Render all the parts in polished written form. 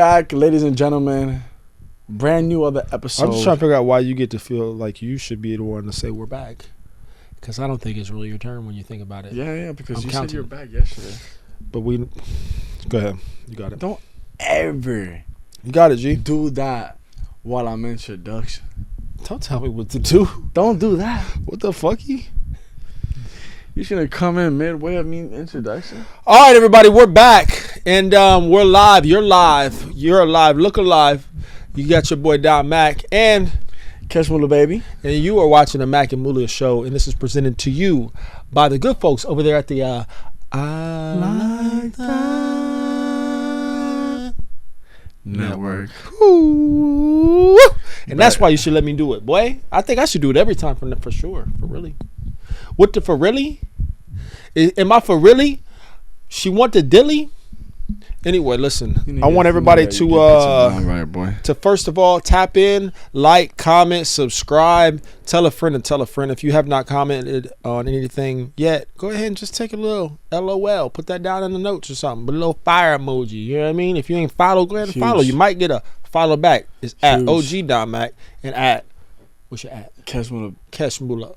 back, ladies and gentlemen. Brand new other episode. I'm just trying to figure out why you get to feel like you should be the one to say we're back. Because I don't think it's really your turn when you think about it. Yeah, because you said you were back yesterday. But we... Go ahead. You got it. Don't ever... You got it, G. Do that while I'm in introduction. Don't tell me what to do. Don't do that. What the fucky? You should have come in midway of me introduction. All right, everybody, we're back. And we're live. You're live. You're alive. Look alive. You got your boy Don Mac and... Catch Mula Baby. And you are watching the Mac and Mula show. And this is presented to you by the good folks over there at the... I Like That Network. Ooh. And that's why you should let me do it, boy. I think I should do it every time for sure. For really. What the for really? Am I for really? She want the dilly? Anyway, listen. I want everybody to first of all tap in, like, comment, subscribe, tell a friend and tell a friend. If you have not commented on anything yet, go ahead and just take a little LOL, put that down in the notes or something, but a little fire emoji. You know what I mean? If you ain't follow, go ahead and follow. You might get a follow back. It's at OG Don Mac and at what's your at? Cash Mula.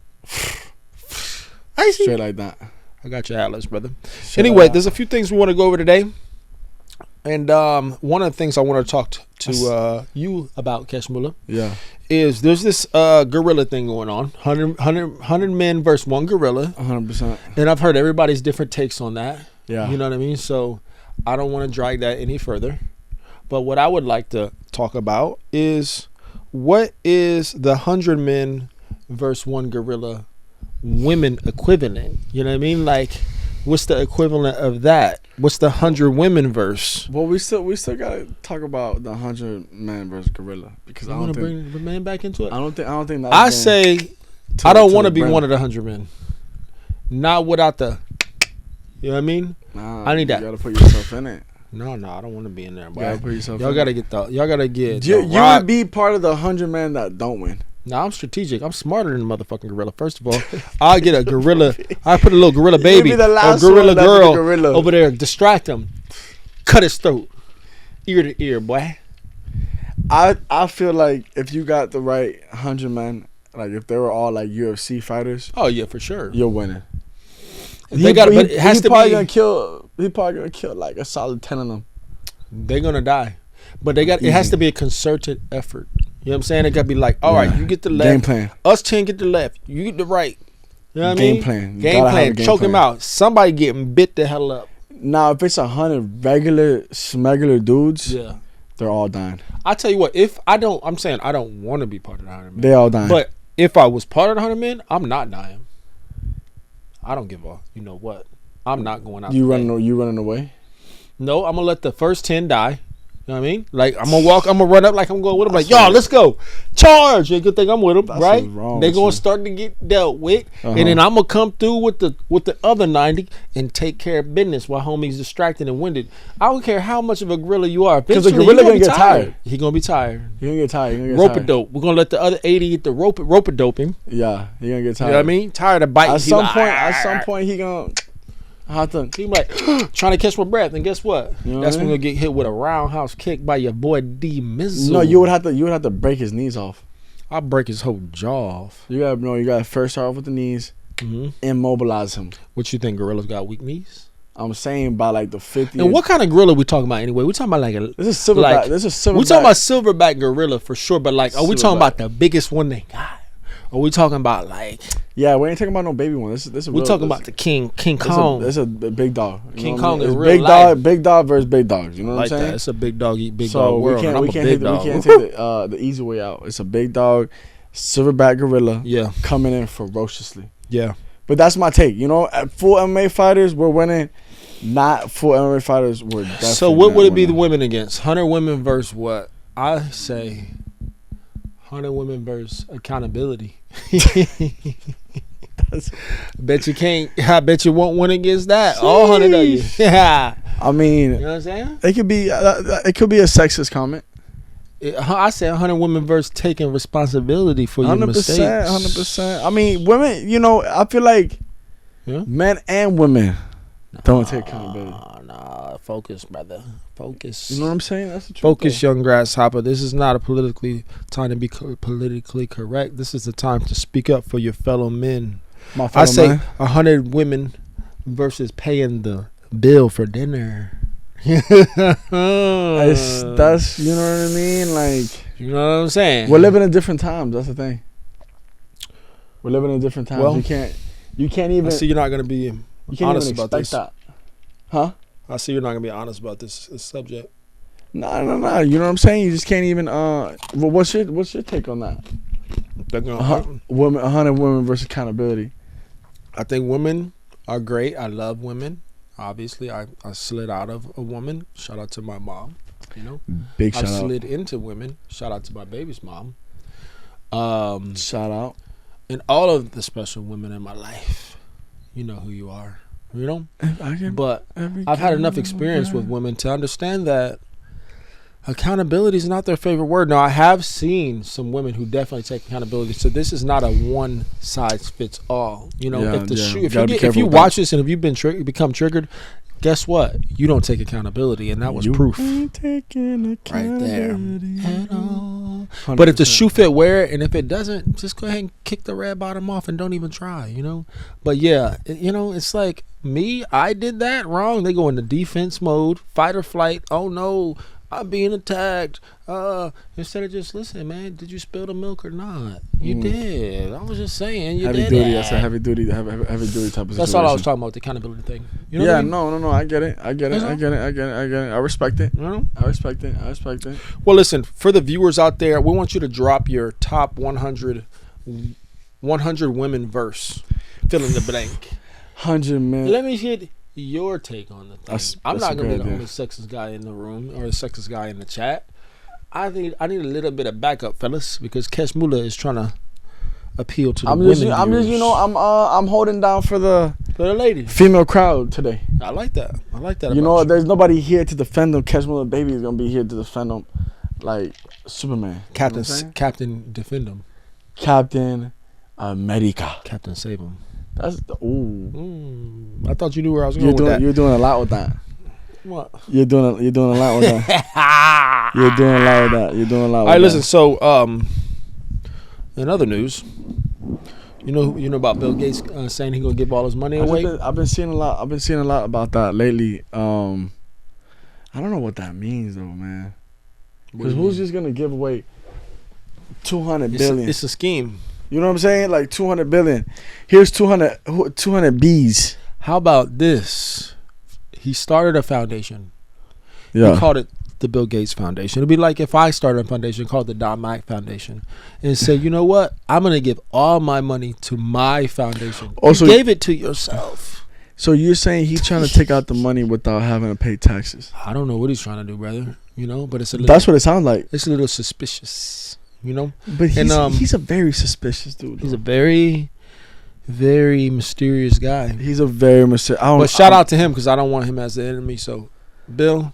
Straight like that. I got your atlas, brother. Anyway, there's a few things we want to go over today. And one of the things I want to talk to you about, Cash Mula, is there's this gorilla thing going on. 100 men versus one gorilla. 100%. And I've heard everybody's different takes on that. Yeah. You know what I mean? So I don't want to drag that any further. But what I would like to talk about is what is the 100 men versus one gorilla women equivalent? You know what I mean? Like, what's the equivalent of that? What's the 100 women verse? Well, we still gotta talk about the 100 man versus gorilla because I don't think bring the man back into it. I don't think that's I say I don't want to be one of the 100 men. Not without the. You know what I mean? Nah, I need that. You gotta put yourself in it. No, I don't want to be in there. You gotta put yourself. Y'all gotta get the. Y'all gotta get. You would be part of the 100 men that don't win. Nah, I'm strategic. I'm smarter than a motherfucking gorilla. First of all, I'll get a gorilla. I put a little gorilla baby or gorilla girl over there. Distract him. Cut his throat. Ear to ear, boy. I feel like if you got the right 100 men, like if they were all like UFC fighters. Oh yeah, for sure. You're winning. They got, but it has to be. He probably gonna kill like a solid 10 of them. They're gonna die, but they got. It has to be a concerted effort. You know what I'm saying? It got to be like, all right, you get the left. Game plan. Us 10 get the left. You get the right. You know what I mean? Game plan. Choke him out. Somebody getting bit the hell up. Now, if it's 100 regular smuggler dudes, they're all dying. I tell you what, if I don't, I'm saying I don't want to be part of the 100 men. They all dying. But if I was part of the 100 men, I'm not dying. I don't give a, you know what? I'm not going out. You running away? No, I'm going to let the first 10 die. You know what I mean? Like, I'm going to run up like I'm going with them. Like, y'all, let's go. Charge. You good thing I'm with them, right? They're going to start to get dealt with. And then I'm going to come through with the other 90 and take care of business while homie's distracted and winded. I don't care how much of a gorilla you are. Because the gorilla going to get tired. He going to be tired. He going to get tired. Rope-a-dope. We're going to let the other 80 get the rope-a-dope him. Yeah, he going to get tired. You know what I mean? Tired of biting. At some point, he going to... He like trying to catch my breath, and guess what? You know that's when you'll get hit with a roundhouse kick by your boy D Mizzle. No, you would have to break his knees off. I'll break his whole jaw off. You gotta first start off with the knees, immobilize him. What you think? Gorillas got weak knees? I'm saying by like the 50th. And what kind of gorilla we talking about anyway? We talking about like a this is silverback. We talking about silverback gorilla for sure, but like are we talking about the biggest one they got? Are we talking about like? Yeah, we ain't talking about no baby one. We're talking about the King Kong. This is a big dog. King Kong is real life. Big dog versus big dogs. You know what I'm saying? That. It's a big dog eat big dog world. We can't take the easy way out. It's a big dog, silverback gorilla. Yeah, coming in ferociously. Yeah, but that's my take. You know, at full MMA fighters, we're winning. Not full MMA fighters, we're definitely. So what would it be the women against? 100 women versus what? I say 100 women versus accountability. Bet you can't. I bet you won't win against that. Jeez. All 100 of you. Yeah. I mean, you know what I'm saying? It could be a sexist comment. I say 100 women versus taking responsibility for your mistakes. 100%. I mean, women. You know, I feel like men and women Don't take accountability. Nah, focus, brother. Focus. You know what I'm saying? That's the truth. Focus, young grasshopper. This is not a time to be politically correct. This is the time to speak up for your fellow men. My fellow I say man. 100 women versus paying the bill for dinner. That's you know what I mean. Like, you know what I'm saying? we're living in different times. That's the thing. We're living in different times. Well, you can't even. I see you're not gonna be You can't honest even about expect this. that. Huh? I see you're not gonna be honest about this subject. No. You know what I'm saying? You just can't even. Well, what's your take on that? They're gonna 100 women versus accountability. I think women are great. I love women. Obviously, I slid out of a woman. Shout out to my mom. You know, Big I shout out. slid into women. Shout out to my baby's mom. Shout out. And all of the special women in my life. You know who you are. You know. But I've had enough experience with women to understand that accountability is not their favorite word. Now, I have seen some women who definitely take accountability. So this is not a one size fits all. You know, Yeah, if the yeah. shoe, You if gotta you be get, if careful you with watch this and if you've been become triggered, guess what? You don't take accountability, and that was proof ain't taking right there. accountability At all. 100%. But if the shoe fit, wear it, and if it doesn't, just go ahead and kick the red bottom off and don't even try. You know. But yeah, you know, it's like me. I did that wrong. They go into defense mode, fight or flight. Oh no, I'm being attacked. Instead of just listen, man. Did you spill the milk or not? You did. I was just saying. You heavy did duty. it. That's a heavy duty type of situation. That's all I was talking about. The accountability thing. You know Yeah, what I mean? no. I get it. I get it. I respect it. You know? I respect it. Well, listen, for the viewers out there, we want you to drop your top 100 women verse. Fill in the blank. 100 men. Let me hear your take on the thing. I'm that's not going to be the good, only sexist guy in the room or the sexist guy in the chat. I need a little bit of backup, fellas, because Kesh Mula is trying to appeal to the women viewers. I'm holding down for the ladies. female crowd today. I like that. You know, there's nobody here to defend them. Keshmula Baby is gonna be here to defend them, like Superman. Captain defend them. Captain America. Captain save them. That's the I thought you knew where I was going with that. You're doing a lot with that. What? You're doing a lot with that. You're doing a lot with that. You're doing a lot. All with right, that. listen. So, in other news, you know about Bill Gates saying he's gonna give all his money away. I've been seeing a lot. I've been seeing a lot about that lately. I don't know what that means though, man. Because who's just gonna give away 200 billion? It's a scheme. You know what I'm saying? Like 200 billion. Here's 200 B's. How about this? He started a foundation. Yeah. He called it the Bill Gates Foundation. It'd be like if I started a foundation called the Don Mack Foundation and said, you know what? I'm going to give all my money to my foundation. Also, you gave it to yourself. So you're saying he's trying to take out the money without having to pay taxes? I don't know what he's trying to do, brother. You know, but it's a little, that's what it sounds like. It's a little suspicious, you know? But he's a very suspicious dude. He's a very, very mysterious guy. He's a very mysterious. But shout out to him because I don't want him as the enemy. So, Bill,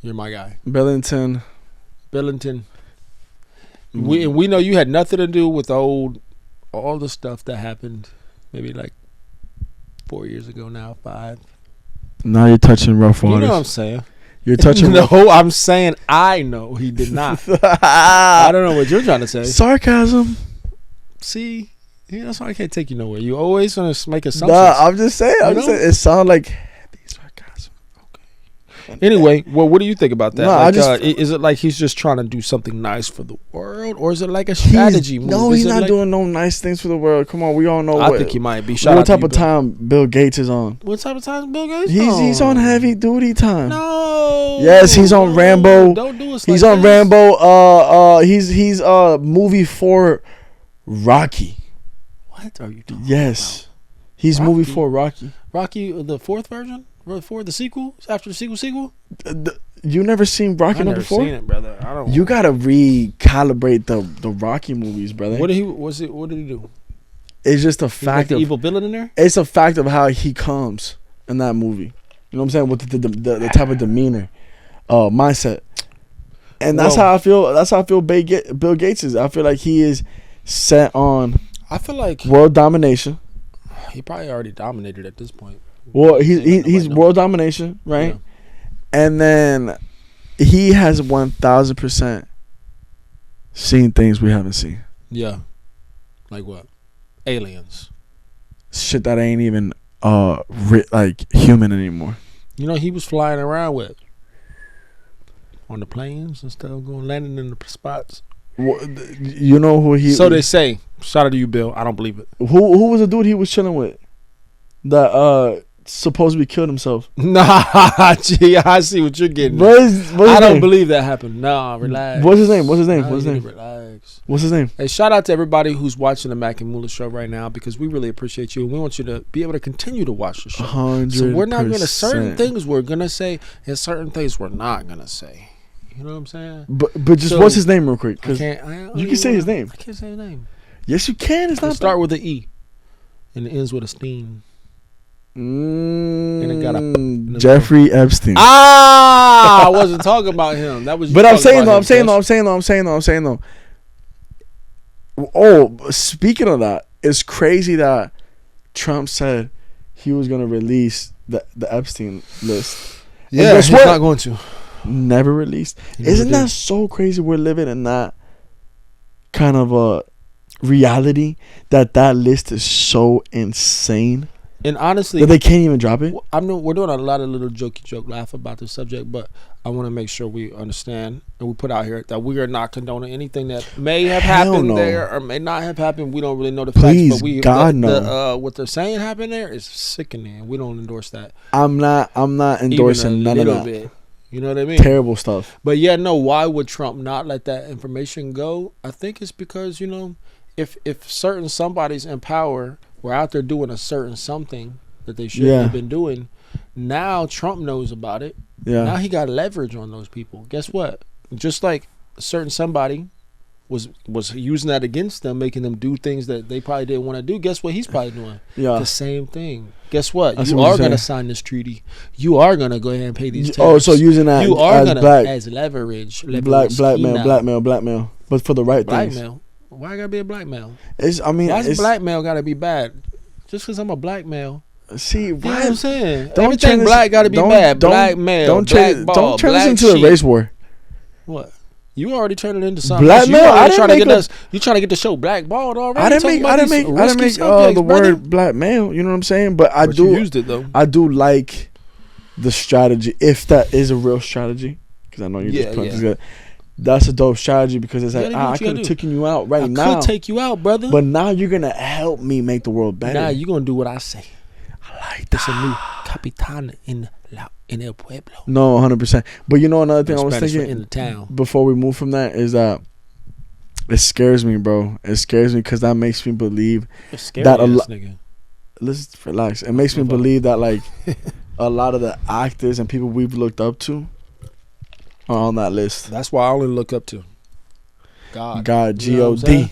you're my guy. Billington. We know you had nothing to do with all the stuff that happened maybe like 4 years ago now, 5. Now you're touching rough waters. You know what I'm saying? You're touching No, I'm saying I know he did not. I don't know what you're trying to say. Sarcasm. See? Yeah, that's why I can't take you nowhere. You always want to make assumptions. Nah, I'm just saying. It sounds like heavy sarcasm. Okay. Anyway, well, what do you think about that? No, is it like he's just trying to do something nice for the world, or is it like a strategy move? No, he's not doing no nice things for the world. Come on, we all know. I think he might be. What type of time Bill Gates is on? What type of time Bill Gates? He's on heavy duty time. No. Yes, he's on Rambo. Don't do us. He's like on this. Rambo. He's movie for Rocky. What are you talking Yes. about? He's Rocky? movie for Rocky. Rocky, the 4th version? For the sequel? After the sequel? You never seen Rocky number 4? I've never seen it, brother. I don't. You gotta recalibrate the Rocky movies, brother. What did he do? It's just a fact like the of evil villain in there. It's a fact of how he comes in that movie. You know what I'm saying? With the type of demeanor, mindset, and that's how I feel. That's how I feel. Bill Gates is. I feel like he is set on. I feel like world domination. He probably already dominated at this point. Well, he's world domination, right? Yeah. And then he has 1,000% seen things we haven't seen. Yeah. Like what? Aliens. Shit that ain't even like human anymore. You know, he was flying around with on the planes and stuff, going landing in the spots. You know who he? So they say. Shout out to you, Bill. I don't believe it. Who was the dude he was chilling with? That supposedly killed himself. Nah, gee, I see what you're getting. I don't believe that happened. Nah, relax. What's his name? Relax. What's his name? Hey, shout out to everybody who's watching the Mac and Mula show right now, because we really appreciate you and we want you to be able to continue to watch the show. 100%. So we're not gonna certain things we're gonna say and certain things we're not gonna say. You know what I'm saying? But just So, what's his name real quick? Because you you can say his name. I can't say his name. Yes, you can. It's not. Start with an E, and it ends with a Steen. And it got a Jeffrey Epstein. I wasn't talking about him. That was. But I'm saying though. Oh, speaking of that, it's crazy that Trump said he was gonna release the Epstein list. Yeah, he's not going to. Never released. Isn't that so crazy? We're living in that kind of a reality that list is so insane. And honestly, that they can't even drop it. I know we're doing a lot of little joke laugh about this subject, but I want to make sure we understand and we put out here that we are not condoning anything that may have happened there or may not have happened. We don't really know the facts, but we what they're saying happened there is sickening. We don't endorse that. I'm not endorsing none of that. Bit. You know what I mean? Terrible stuff. But yeah, no. Why would Trump not let that information go? I think it's because, you know, if certain somebodies in power were out there doing a certain something that they shouldn't have been doing, now Trump knows about it. Yeah. Now he got leverage on those people. Guess what? Just like a certain somebody was using that against them, making them do things that they probably didn't want to do. Guess what he's probably doing? Yeah. The same thing. Guess what? You are going to sign this treaty. You are going to go ahead and pay these tariffs. Oh, so using that you are going to as leverage. Blackmail. But for the right things. Blackmail. Why gotta be a blackmail? Why blackmail gotta be bad? Just because I'm a black male. See, why? You know what I'm saying? Don't everything black gotta be bad. Black male. Don't turn this into a race war. What? You already turned it into something. Blackmail. You trying to get the show blackballed already? I didn't make the word blackmail. You know what I'm saying? But you used it though. I do like the strategy, if that is a real strategy, because I know you're just putting together. That's a dope strategy, because it's like, I could have taken you out now. I could take you out, brother. But now you're going to help me make the world better. Now you're going to do what I say. I like that. It's a new Capitan in El Pueblo. No, 100%. But you know another thing I was thinking in the town. Before we move from that is that it scares me, bro. It scares me because that makes me believe that nigga. Let's relax. It makes me believe that like a lot of the actors and people we've looked up to are on that list. That's why I only look up to God, G-O-D.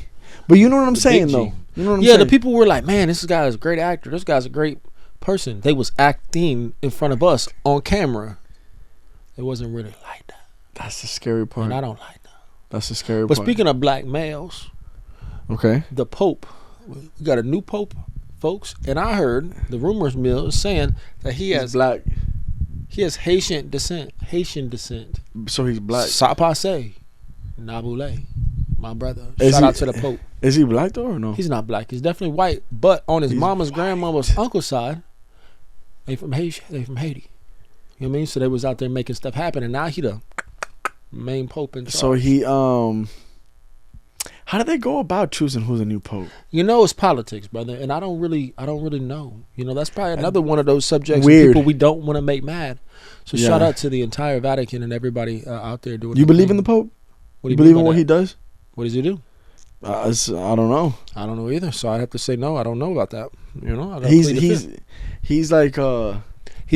But you know what I'm saying, though. You know what I'm saying? The people were like, man, this guy is a great actor. This guy's a great person. They was acting in front of us on camera. It wasn't really like that. That's the scary part. And I don't like that. That's the scary part. But speaking of black males, okay, the Pope, we got a new Pope, folks. And I heard the rumors mill is saying that he has black. He has Haitian descent. So he's black. Sapase, Nabule, my brother. Shout out to the Pope. Is he black though or no? He's not black. He's definitely white. But on his mama's grandmother's uncle's side, they from Haiti. You know what I mean? So they was out there making stuff happen, and now he the main Pope in charge. So he how did they go about choosing who's the new Pope? You know, it's politics, brother, and I don't really know. You know, that's probably another one of those subjects of people we don't want to make mad. So shout out to the entire Vatican and everybody out there doing. You believe in the Pope? What do you believe in what he does? What does he do? I don't know. I don't know either. So I have to say no. I don't know about that. You know, he's like he's a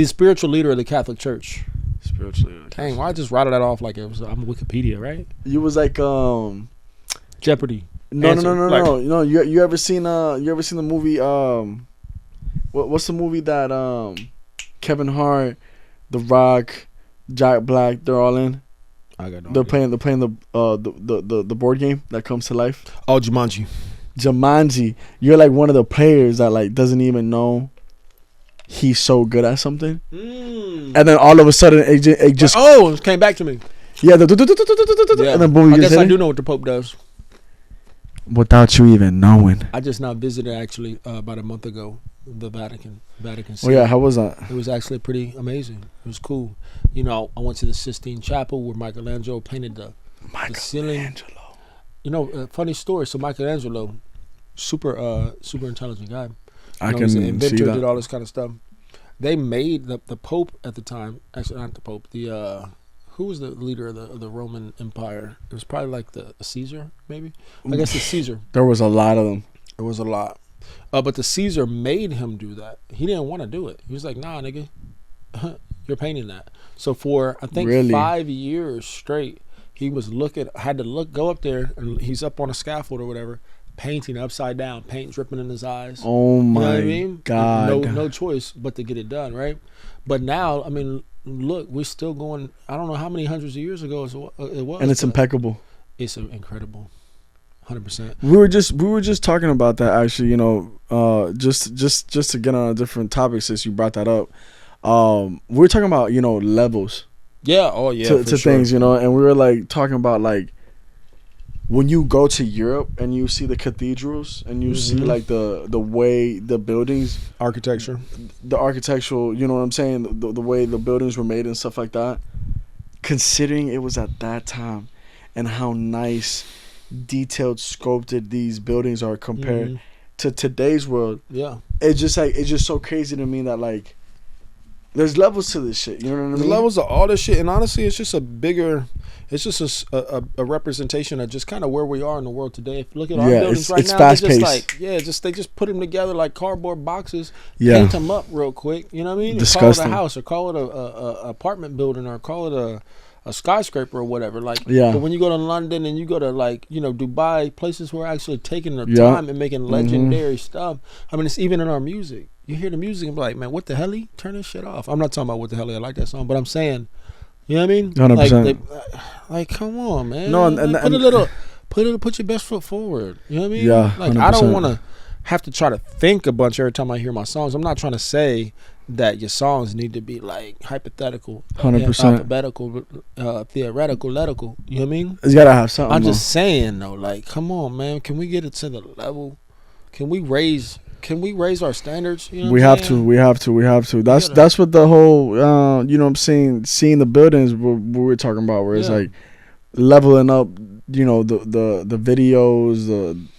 spiritual leader of the Catholic Church. Spiritual leader. Dang, why I just rattled that off like it was I'm Wikipedia, right? You was like Jeopardy. No. No, you ever seen the movie what's the movie that Kevin Hart, The Rock, Jack Black, they're all in? I got no They're playing the board game that comes to life. Oh, Jumanji. You're like one of the players that like doesn't even know he's so good at something, and then all of a sudden it just it came back to me. Yeah, and then boom, I guess I do know what the Pope does. Without you even knowing. I just now visited actually about a month ago the Vatican City. Oh yeah, how was that? It was actually pretty amazing. It was cool. You know, I went to the Sistine Chapel where Michelangelo painted the ceiling. You know, funny story. So Michelangelo, super intelligent guy. I can see that. Did all this kind of stuff. They made the Pope at the time. Actually, not the Pope. Who was the leader of the Roman Empire? It was probably like the Caesar, maybe. I guess it's Caesar. There was a lot of them. There was a lot, but the Caesar made him do that. He didn't want to do it. He was like, "Nah, nigga, you're painting that." So for I think 5 years straight, he was had to go up there, and he's up on a scaffold or whatever, painting upside down, paint dripping in his eyes. Oh my, you know what I mean? God! No choice but to get it done, right? But now, I mean, look, we're still going. I don't know how many hundreds of years ago it was, and it's impeccable. It's incredible, 100%. We were just talking about that actually. You know, just to get on a different topic since you brought that up. We were talking about levels. Yeah. Oh yeah. To things, and we were like talking about like when you go to Europe and you see the cathedrals and you see like the way the buildings, the architectural, you know what I'm saying, the way the buildings were made and stuff like that. Considering it was at that time and how nice, detailed, sculpted these buildings are compared to today's world. Yeah, it's just so crazy to me that like there's levels to this shit. You know what I mean? There's levels of all this shit, and honestly, it's just a representation of just kind of where we are in the world today. If you look at our buildings right it's now, fast they're paced. they just put them together like cardboard boxes, paint them up real quick. You know what I mean? Disgusting. Call it a house, or call it a apartment building, or call it a skyscraper or whatever. Like, yeah. But when you go to London and you go to like Dubai, places who are actually taking their time and making legendary stuff. I mean, it's even in our music. You hear the music and be like, man, what the hell? Turn this shit off. I'm not talking about what the hell I like that song, but I'm saying, you know what I mean? 100%. Like, come on, man. No, put your best foot forward. You know what I mean? Yeah. Like, 100%. I don't want to have to try to think a bunch every time I hear my songs. I'm not trying to say that your songs need to be like hypothetical, 100%, alphabetical, theoretical, letical. You know what I mean? It's gotta have something. I'm just saying though, like, come on, man. Can we get it to the level? Can we raise our standards? You know we have to. That's what the whole I'm saying, seeing the buildings we're talking about, where it's like leveling up, the videos,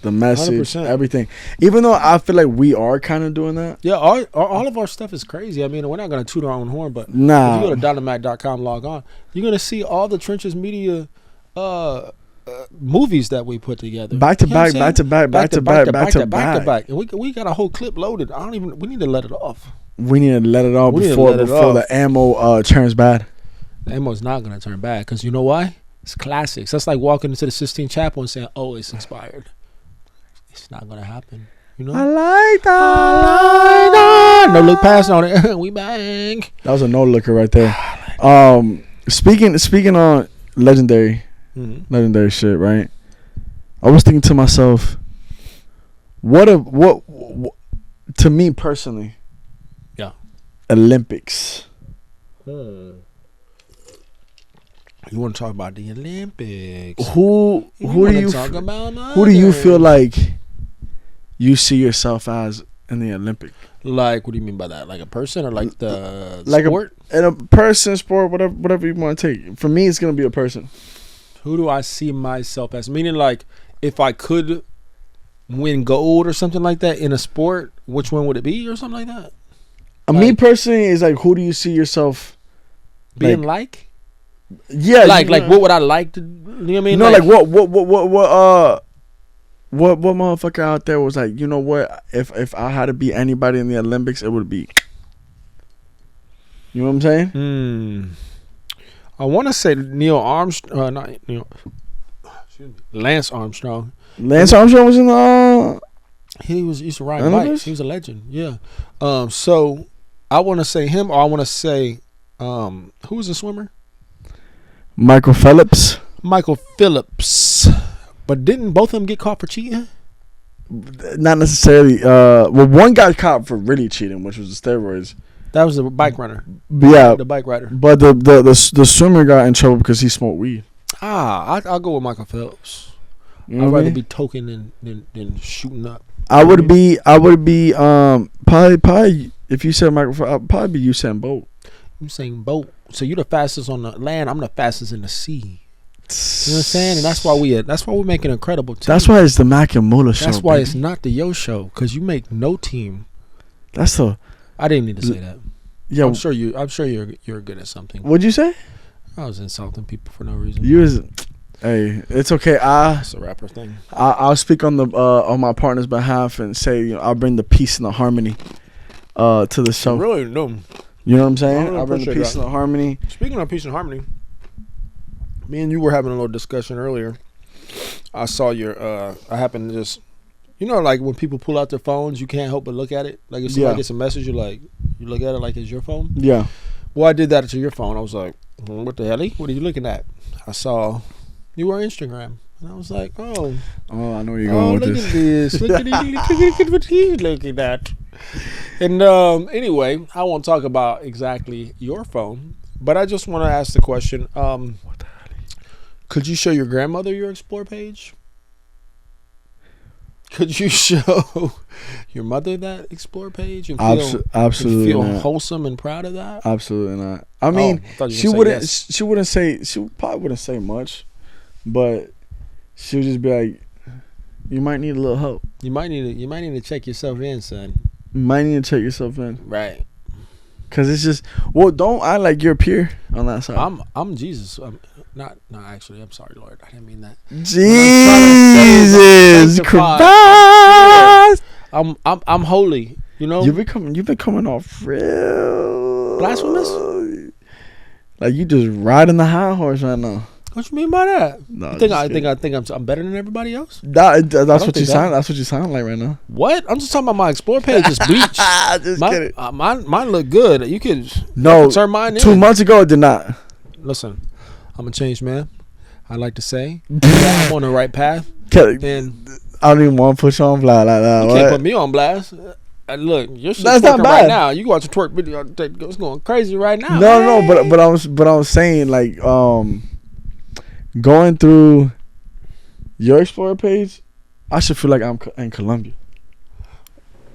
the message, 100%. everything. Even though I feel like we are kind of doing that. Yeah, all of our stuff is crazy. I mean, we're not gonna toot our own horn, but if you go to dynamac.com, log on, you're gonna see all the Trenches Media movies that we put together, back to back, and we got a whole clip loaded. We need to let it off. We need to let it off before the ammo turns bad. The ammo's not gonna turn bad, because you know why? It's classics. That's like walking into the Sistine Chapel and saying, "Oh, it's inspired." It's not gonna happen. You know. I like that. No look past on it. We bang. That was a no looker right there. Speaking on legendary shit, right? I was thinking to myself, what to me personally, Olympics. You want to talk about the Olympics? Who do you feel like you see yourself as in the Olympic? Like, what do you mean by that? Like a person, or like the sport? A person, sport, whatever you want to take. For me, it's gonna be a person. Who do I see myself as? Meaning, like, if I could win gold or something like that in a sport, which one would it be, or something like that? Me personally is like, who do you see yourself being like? Yeah, like what would I like to? You know what I mean? No, like what motherfucker out there was like, you know what? If I had to be anybody in the Olympics, it would be. You know what I'm saying? I want to say Neil Armstrong, not Neil. Lance Armstrong. Lance Armstrong was in the. He used to ride bikes. He was a legend. Yeah. So I want to say him, or I want to say, who was a swimmer? Michael Phelps. But didn't both of them get caught for cheating? not necessarily. Well, one got caught for really cheating, which was the steroids. That was the bike runner. Yeah, the bike rider. But the swimmer got in trouble because he smoked weed. I'll go with Michael Phelps. You know I'd rather be token than shooting up. I would be probably if you said Michael Phelps, I'd probably be Usain Bolt. Usain Bolt. So you're the fastest on the land. I'm the fastest in the sea. You know what I'm saying? And that's why we make an incredible team. That's why it's the Mac and Muller show. That's why baby. it's not the Yo show, because you make no team. That's the. I didn't need to say that. Yeah, I'm sure you're good at something. What'd you say? I was insulting people for no reason. Hey, it's okay. That's a rapper thing. I'll speak on my partner's behalf and say, I'll bring the peace and the harmony to the show. Really? No. You know what I'm saying? Really I'll bring the peace and the harmony. Speaking of peace and harmony, me and you were having a little discussion earlier. I saw I happened to just, like when people pull out their phones, you can't help but look at it. Like if somebody gets a message, you look at it like it's your phone. Yeah. Well, I did that to your phone. I was like, what the hell? What are you looking at? I saw you were on Instagram. And I was like, oh, I know where you're going with this. Look at what he's looking at. And anyway, I won't talk about exactly your phone, but I just want to ask the question, what the hell? Could you show your grandmother your Explore page? Could you show your mother that Explore page and absolutely feel not. Wholesome and proud of that? Absolutely not. I mean, she probably wouldn't say much, but she would just be like, "You might need a little help. You might need to check yourself in, son. You might need to check yourself in." Right. Cause it's just, don't act like you're a peer on that side. I'm Jesus. Not actually. I'm sorry, Lord. I didn't mean that. Jesus Christ. I'm holy. You've been coming off real blasphemous. Like you just riding the high horse right now. What you mean by that? No, I think I'm better than everybody else. That's what you sound. That's what you sound like right now. What? I'm just talking about my Explore page is bleach. Just kidding. Mine look good. You could turn mine in. 2 months ago it did not. Listen, I'm a changed man. I like to say that I'm on the right path. And I don't even want to push on blast like that. You can't put me on blast. Look, your shit's twerking right now. You can watch a twerk video. It's going crazy right now. No, but I was saying like going through your Explorer page, I should feel like I'm in Colombia.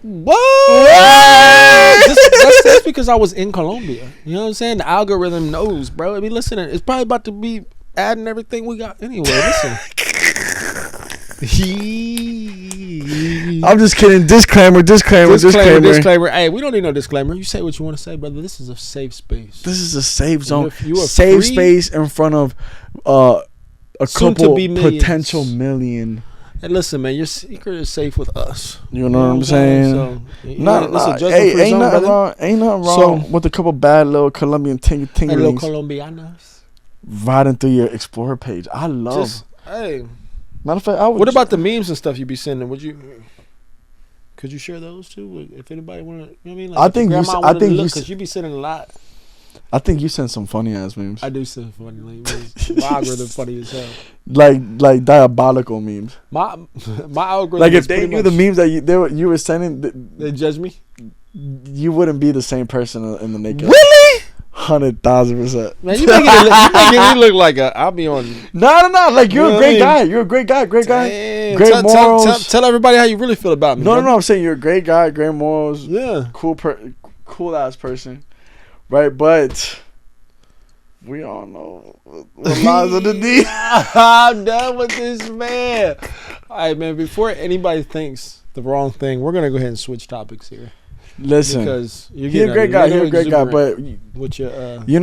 What? That's because I was in Colombia. You know what I'm saying? The algorithm knows, bro. I mean, listen, it's probably about to be adding everything we got anyway. Listen. I'm just kidding. Disclaimer. Hey, we don't need no disclaimer. You say what you want to say, brother. This is a safe space. This is a safe zone. You are safe free. Space in front of a Soon couple to be millions. potential million. And listen, man, your secret is safe with us. You know what I'm saying? So, ain't nothing wrong with a couple bad little Colombian tinglings. Little Colombianos Riding through your Explorer page. I love. Hey. Matter of fact, what about the memes and stuff you be sending? Could you share those too? If anybody want to, you know what I mean? Like I think you because you be sending a lot. I think you send some funny ass memes. I do send funny memes. My algorithm funny as hell. Like diabolical memes. My algorithm. Like if they knew the memes that you were sending, they judge me. You wouldn't be the same person in the naked. Really? 100,000%. Man, you making me look like I'll be on. No. Like you're a great guy. You're a great guy. Great guy. Damn. Great morals. Tell everybody how you really feel about me. No. I'm saying you're a great guy. Great morals. Yeah. Cool ass person. Right, but we all know what lies underneath. I'm done with this man. All right, man. Before anybody thinks the wrong thing, we're gonna go ahead and switch topics here. Listen, because he's a great guy. He's a great guy, but with your, we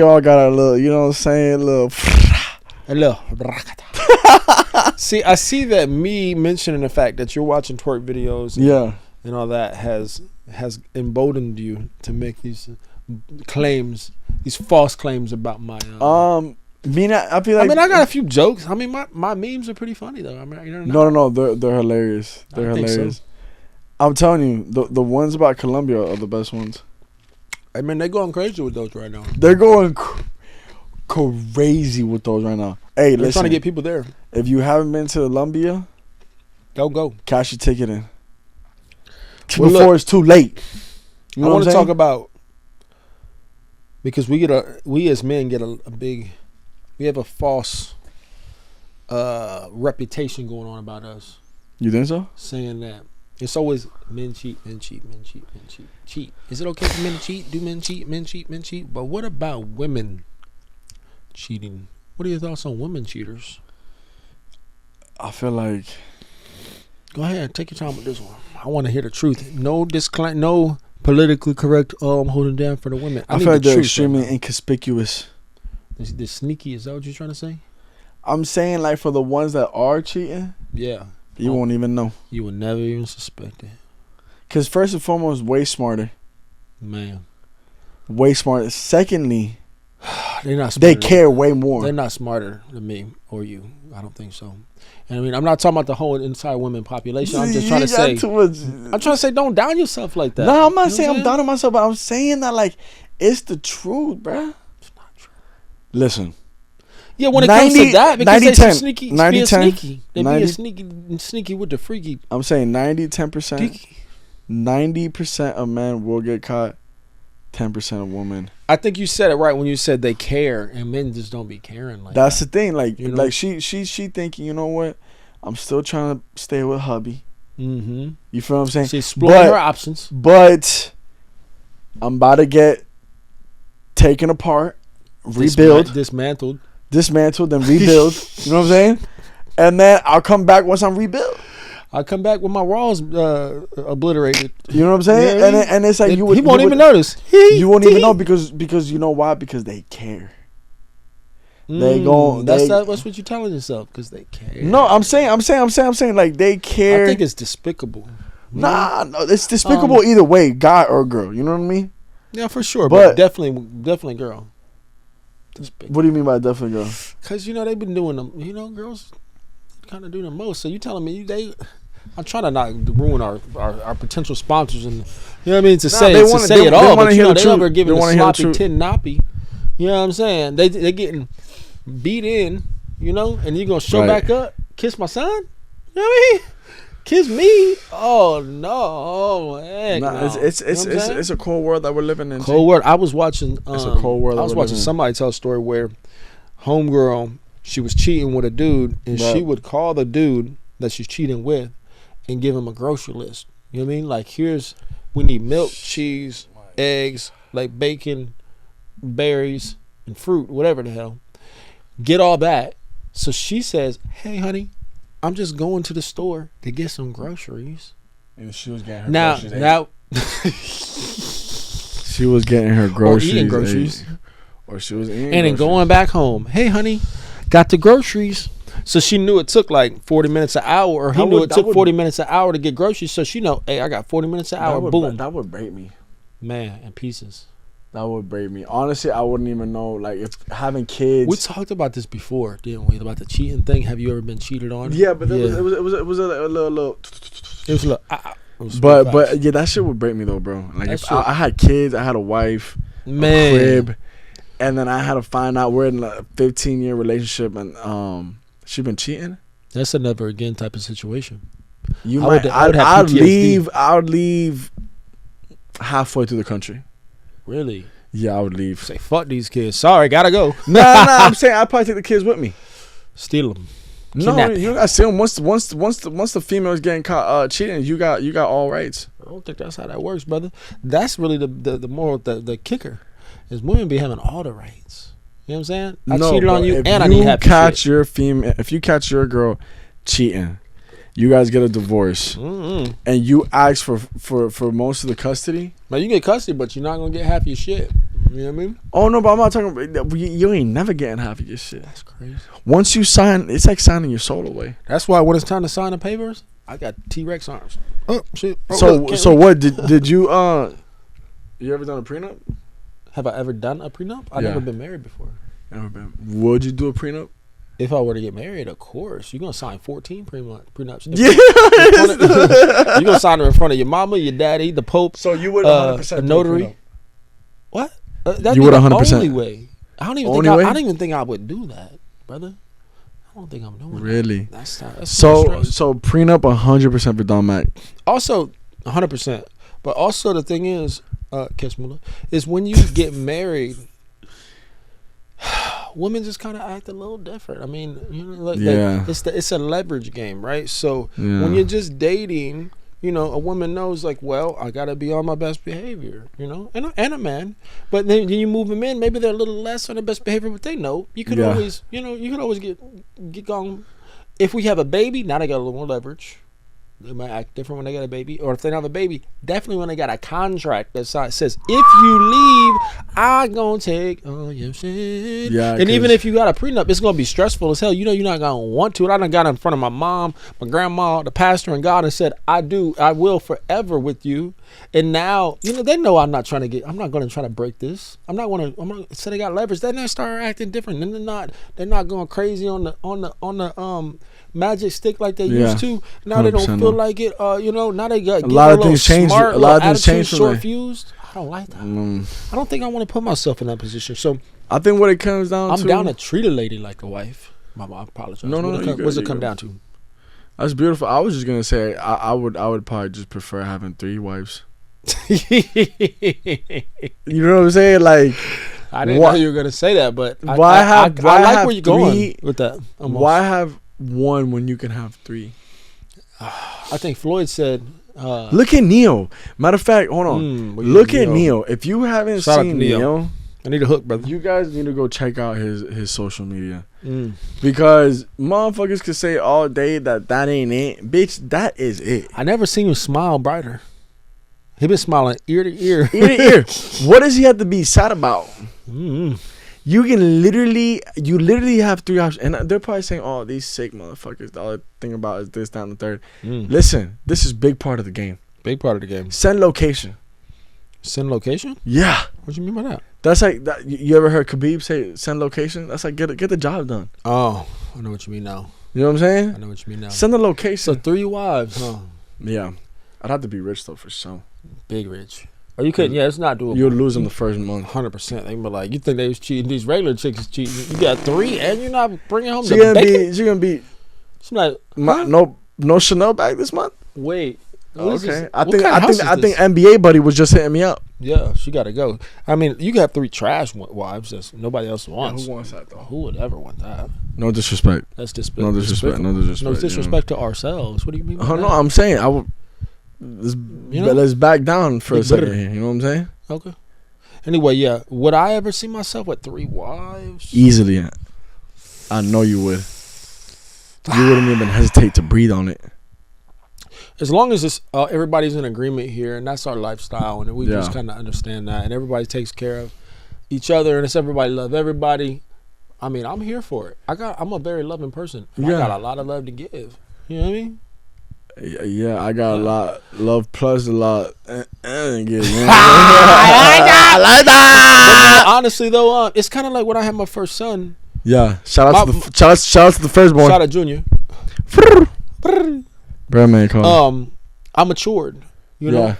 all got a little. You know what I'm saying? A little. See, I see that me mentioning the fact that you're watching twerk videos, and all that has emboldened you to make these claims, these false claims about my. I feel like. I got a few jokes. I mean, my memes are pretty funny though. I mean, no, they're hilarious. They're hilarious. So. I'm telling you, the ones about Colombia are the best ones. I mean, they're going crazy with those right now. They're going crazy with those right now. Hey, they're trying to get people there. If you haven't been to Colombia, Go. Cash your ticket in. Before it's too late. You know I want to talk about, because we as men get we have a false reputation going on about us. You think so? Saying that it's always men cheat. Cheat. Is it okay for men to cheat? Do men cheat? Men cheat. But what about women cheating? What are your thoughts on women cheaters? I feel like. Go ahead, take your time with this one. I want to hear the truth. No no politically correct. Oh, I'm holding down for the women. I feel like they're extremely inconspicuous. The sneaky. Is that what you're trying to say? I'm saying like for the ones that are cheating. Yeah. You won't even know. You would never even suspect it. Because first and foremost, way smarter. Man. Way smarter. Secondly, they're not they care way more. They're not smarter than me or you. I don't think so. And I mean, I'm not talking about the whole entire women population. I'm just trying to say. I'm trying to say, don't down yourself like that. No, I'm not saying I'm downing myself, but I'm saying that like it's the truth, bruh. It's not true. Listen. Yeah, when it comes to that, because they're sneaky, they being sneaky with the freaky. I'm saying 90-10%. 90% of men will get caught. 10% of women. I think you said it right when you said they care, and men just don't be caring like That's that. the thing. Like, you know? like she thinking, you know what? I'm still trying to stay with hubby. Mm-hmm. You feel what I'm saying? She's exploring her options. But I'm about to get taken apart, rebuild, dismantled, then rebuild. You know what I'm saying? And then I'll come back once I'm rebuilt. I'll come back with my walls obliterated. You know what I'm saying? Yeah, and it's like he won't even notice. You won't even know because you know why? Because they care. They go. That's what you're telling yourself, because they care. No, I'm saying like they care. I think it's despicable. Nah, no, it's despicable either way, guy or girl. You know what I mean? Yeah, for sure. But definitely girl. Despicable. What do you mean by definitely girl? Because they've been doing them. Girls kind of do the most. So you telling me I'm trying to not ruin our potential sponsors, and you know what I mean, to say it all, but they over giving a sloppy 10 nappy. You know what I'm saying? They getting beat in, and you gonna show back up, kiss my son? You know what I mean? Kiss me? Oh no! Heck nah, no. It's a cold world that we're living in. Cold world. I was watching. It's a cold world. I was watching somebody tell a story where homegirl, she was cheating with a dude, and she would call the dude that she's cheating with and give him a grocery list. You know what I mean? Like, we need milk, cheese, eggs, like bacon, berries, and fruit, whatever the hell. Get all that. So she says, "Hey, honey, I'm just going to the store to get some groceries." And she was getting her groceries. Now, she was getting her groceries. Or eating groceries. Or she was eating and then going back home. "Hey, honey, got the groceries." So she knew it took like 40 minutes an hour, or he knew it took 40 minutes an hour to get groceries. So she know, hey, I got 40 minutes an hour. Boom. That would break me. Man, in pieces. That would break me. Honestly, I wouldn't even know. Like, if having kids. We talked about this before, didn't we? About the cheating thing. Have you ever been cheated on? Yeah, but it was a little. It was a little. But yeah, that shit would break me though, bro. Like, if I had kids, I had a wife, a crib, and then I had to find out we're in a 15-year relationship, and she been cheating. That's a never again type of situation. I'd leave halfway through the country. Really? Yeah, I would leave. Say, fuck these kids. Sorry, gotta go. Nah, I'm saying I'd probably take the kids with me. Steal them. No, you gotta steal them. Once the female is getting caught cheating, you got all rights. I don't think that's how that works, brother. That's really the moral, the kicker, is women be having all the rights. You know what I'm saying? I cheated on you, and I need happy shit. If you catch your girl cheating, you guys get a divorce, and you ask for most of the custody. Now you get custody, but you're not gonna get half your shit. You know what I mean? Oh no, but I'm not talking about. You ain't never getting half of your shit. That's crazy. Once you sign, it's like signing your soul away. That's why when it's time to sign the papers, I got T-Rex arms. Oh shit! So what did you you ever done a prenup? Have I ever done a prenup? I've never been married before. Never been. Would you do a prenup? If I were to get married, of course. You're going to sign 14 prenups. Yeah. You're going to sign them in front of your mama, your daddy, the Pope. So you would 100% a notary. What? That'd you be would the 100%. only way. I don't even think I would do that, brother. I don't think I'm doing really. That. That's so prenup 100% for Don Mac. Also 100%. But also the thing is, Catch Muller, is when you get married, women just kind of act a little different. I mean, you know, like it's a leverage game, right? So when you're just dating, you know, a woman knows like, well, I gotta be on my best behavior, you know, and a man. But then you move them in, maybe they're a little less on their best behavior, but they know you can always, you know, you can always get going. If we have a baby, now they got a little more leverage. They might act different when they got a baby, or if they don't have a baby, definitely when they got a contract that says, if you leave, I gonna take all your shit. Yeah, and even if you got a prenup, it's gonna be stressful as hell. You know, you're not gonna want to. I done got in front of my mom, my grandma, the pastor, and God, and said, I will forever with you. And now, you know, they know I'm not gonna try to break this. So they got leverage. Then they start acting different. Then they're not going crazy on the magic stick like they used to. Now they don't feel like it. You know, now they got a lot of things changed. A lot of things changed. Short fused. I don't like that. I don't think I want to put myself in that position. So I think what it comes down I'm down to treat a lady like a wife. Mama, I apologize. No. What's it come down to? That's beautiful. I was just gonna say I would probably just prefer having 3 wives. You know what I'm saying? Like, I didn't know you were gonna say that, but I like where you're going with that. Almost. Why have 1 when you can have 3? I think Floyd said. Look at Neo. Matter of fact, hold on. Look at Neo. If you haven't seen Neo, I need a hook, brother. You guys need to go check out his social media. Because motherfuckers could say all day that ain't it. Bitch, that is it. I never seen him smile brighter. He been smiling ear to ear. Ear to ear. What does he have to be sad about? You can literally have 3 options. And they're probably saying, oh, these sick motherfuckers. All they think about is this, that, and the third. Listen, this is big part of the game. Big part of the game. Send location. Send location? Yeah. What you mean by that? That's like that. You ever heard Khabib say send location? That's like get the job done. Oh, I know what you mean now. You know what I'm saying? I know what you mean now. Send the location. So 3 wives, huh? Yeah. I'd have to be rich though for sure. Big rich. Or you couldn't. Yeah, it's not doable. You'll lose them the first month. 100%. They be like, you think they was cheating? These regular chicks is cheating. You got 3 and you're not bringing home the bacon? She gonna be. She's like, no Chanel bag this month. Wait. Okay. I think NBA buddy was just hitting me up. Yeah, she got to go. I mean, you got 3 trash wives that nobody else wants. Yeah, who wants that though? Who would ever want that? No disrespect. That's disrespect. No disrespect. No disrespect to ourselves. What do you mean? Oh no, I'm saying I would. Let's back down for a second here. You know what I'm saying? Okay. Anyway, yeah. Would I ever see myself with 3 wives? Easily. I know you would. You wouldn't even hesitate to breathe on it. As long as it's, everybody's in agreement here, and that's our lifestyle, and we just kind of understand that, and everybody takes care of each other, and it's everybody love everybody. I mean, I'm here for it. I'm a very loving person. I got a lot of love to give. You know what I mean? Yeah, I got a lot love plus a lot. I like that. Honestly, though, it's kind of like when I had my first son. Yeah, shout out to the firstborn. Shout out Junior. Birdman call. I matured,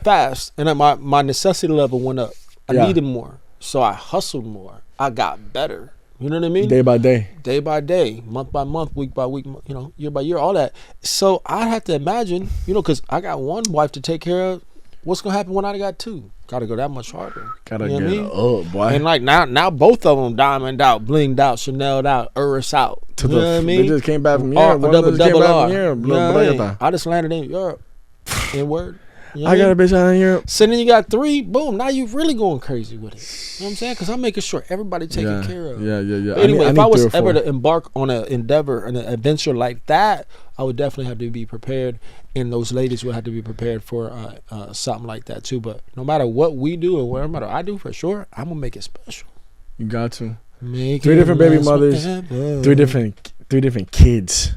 fast, and then my necessity level went up. I needed more, so I hustled more. I got better. You know what I mean? Day by day. Day by day, month by month, week by week, year by year, all that. So I have to imagine, because I got 1 wife to take care of. What's going to happen when I got 2? Got to go that much harder. Got to get up, boy. And like now both of them diamond out, blinged out, Chanel'd out, Urus out. You know what I mean? They just came back from Europe. Double R. I just landed in Europe. In word. I got a bitch out in Europe. So then you got 3, boom. Now you really going crazy with it. You know what I'm saying? Because I'm making sure everybody taken care of. Yeah. But anyway, if I was ever to embark on an endeavor, an adventure like that, I would definitely have to be prepared, and those ladies would have to be prepared for something like that too. But no matter what we do or whatever I do, for sure, I'm gonna make it special. You got to. 3 different baby mothers, 3 different kids.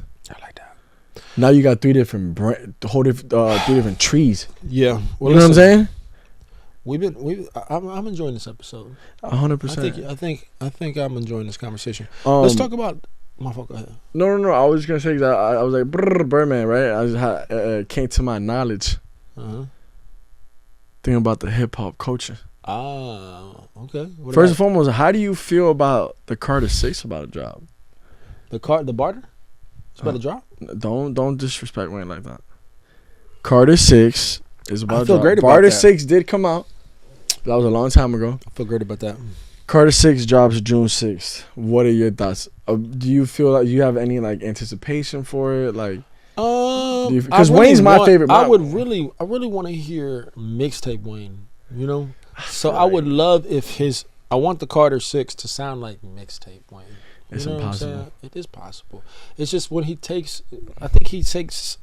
Now you got 3 different 3 different trees. Yeah, well, you know what I'm saying? I'm enjoying this episode. 100%. I think I'm enjoying this conversation. Let's talk about. My fuck. Go ahead. No. I was just gonna say that I was like Birdman, right? I just had came to my knowledge. Thinking about the hip hop culture. Okay. First and foremost, how do you feel about the Carter 6 about a job? The barter? It's about to drop. Don't disrespect Wayne like that. Carter 6 is about to drop. Great about Carter that. 6 did come out. That was a long time ago. I feel great about that. Carter 6 drops June 6th. What are your thoughts? Do you feel like you have any like anticipation for it? Like, because Wayne's my favorite. I really want to hear mixtape Wayne. You know, so I would love if I want the Carter 6 to sound like mixtape Wayne. It's impossible. It is possible. It's just when I think he takes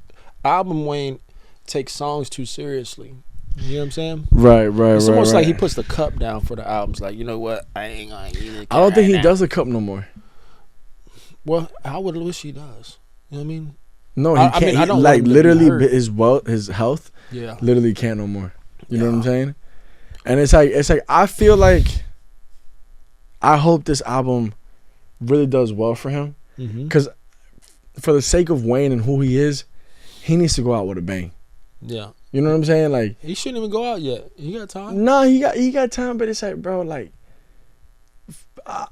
album Wayne takes songs too seriously. You know what I'm saying? Right. It's almost like he puts the cup down for the albums. Like, you know what? I ain't gonna eat it. I don't think he does the cup no more. Well, I would wish he does. You know what I mean? No, he can't. I don't like literally his health. Yeah, literally can't no more. You know what I'm saying? And it's like I feel like I hope this album really does well for him, because for the sake of Wayne and who he is, he needs to go out with a bang. Yeah. You know what I'm saying? Like, he shouldn't even go out yet. He got time. No, he got time, but it's like, bro, like,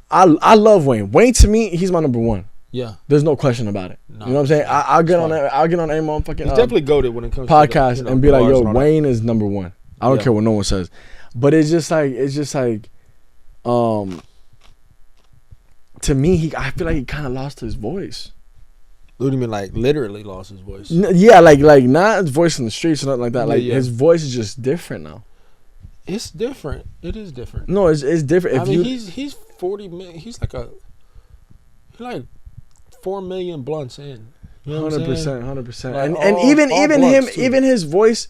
I love Wayne. Wayne, to me, he's my number one. Yeah. There's no question about it. No, you know what I'm saying? I'll get on that. I'll get on a motherfucking he's definitely goated when it comes podcast to the, and be like, yo, Wayne is number one. I don't care what no one says. But it's just like to me, I feel like he kind of lost his voice. What do you mean, like literally lost his voice? Yeah, like not his voice in the streets or nothing like that. Like his voice is just different now. It's different. It is different. No, it's different. If he's 40 million. He's like 4 million blunts in. 100%. And even him, too. Even his voice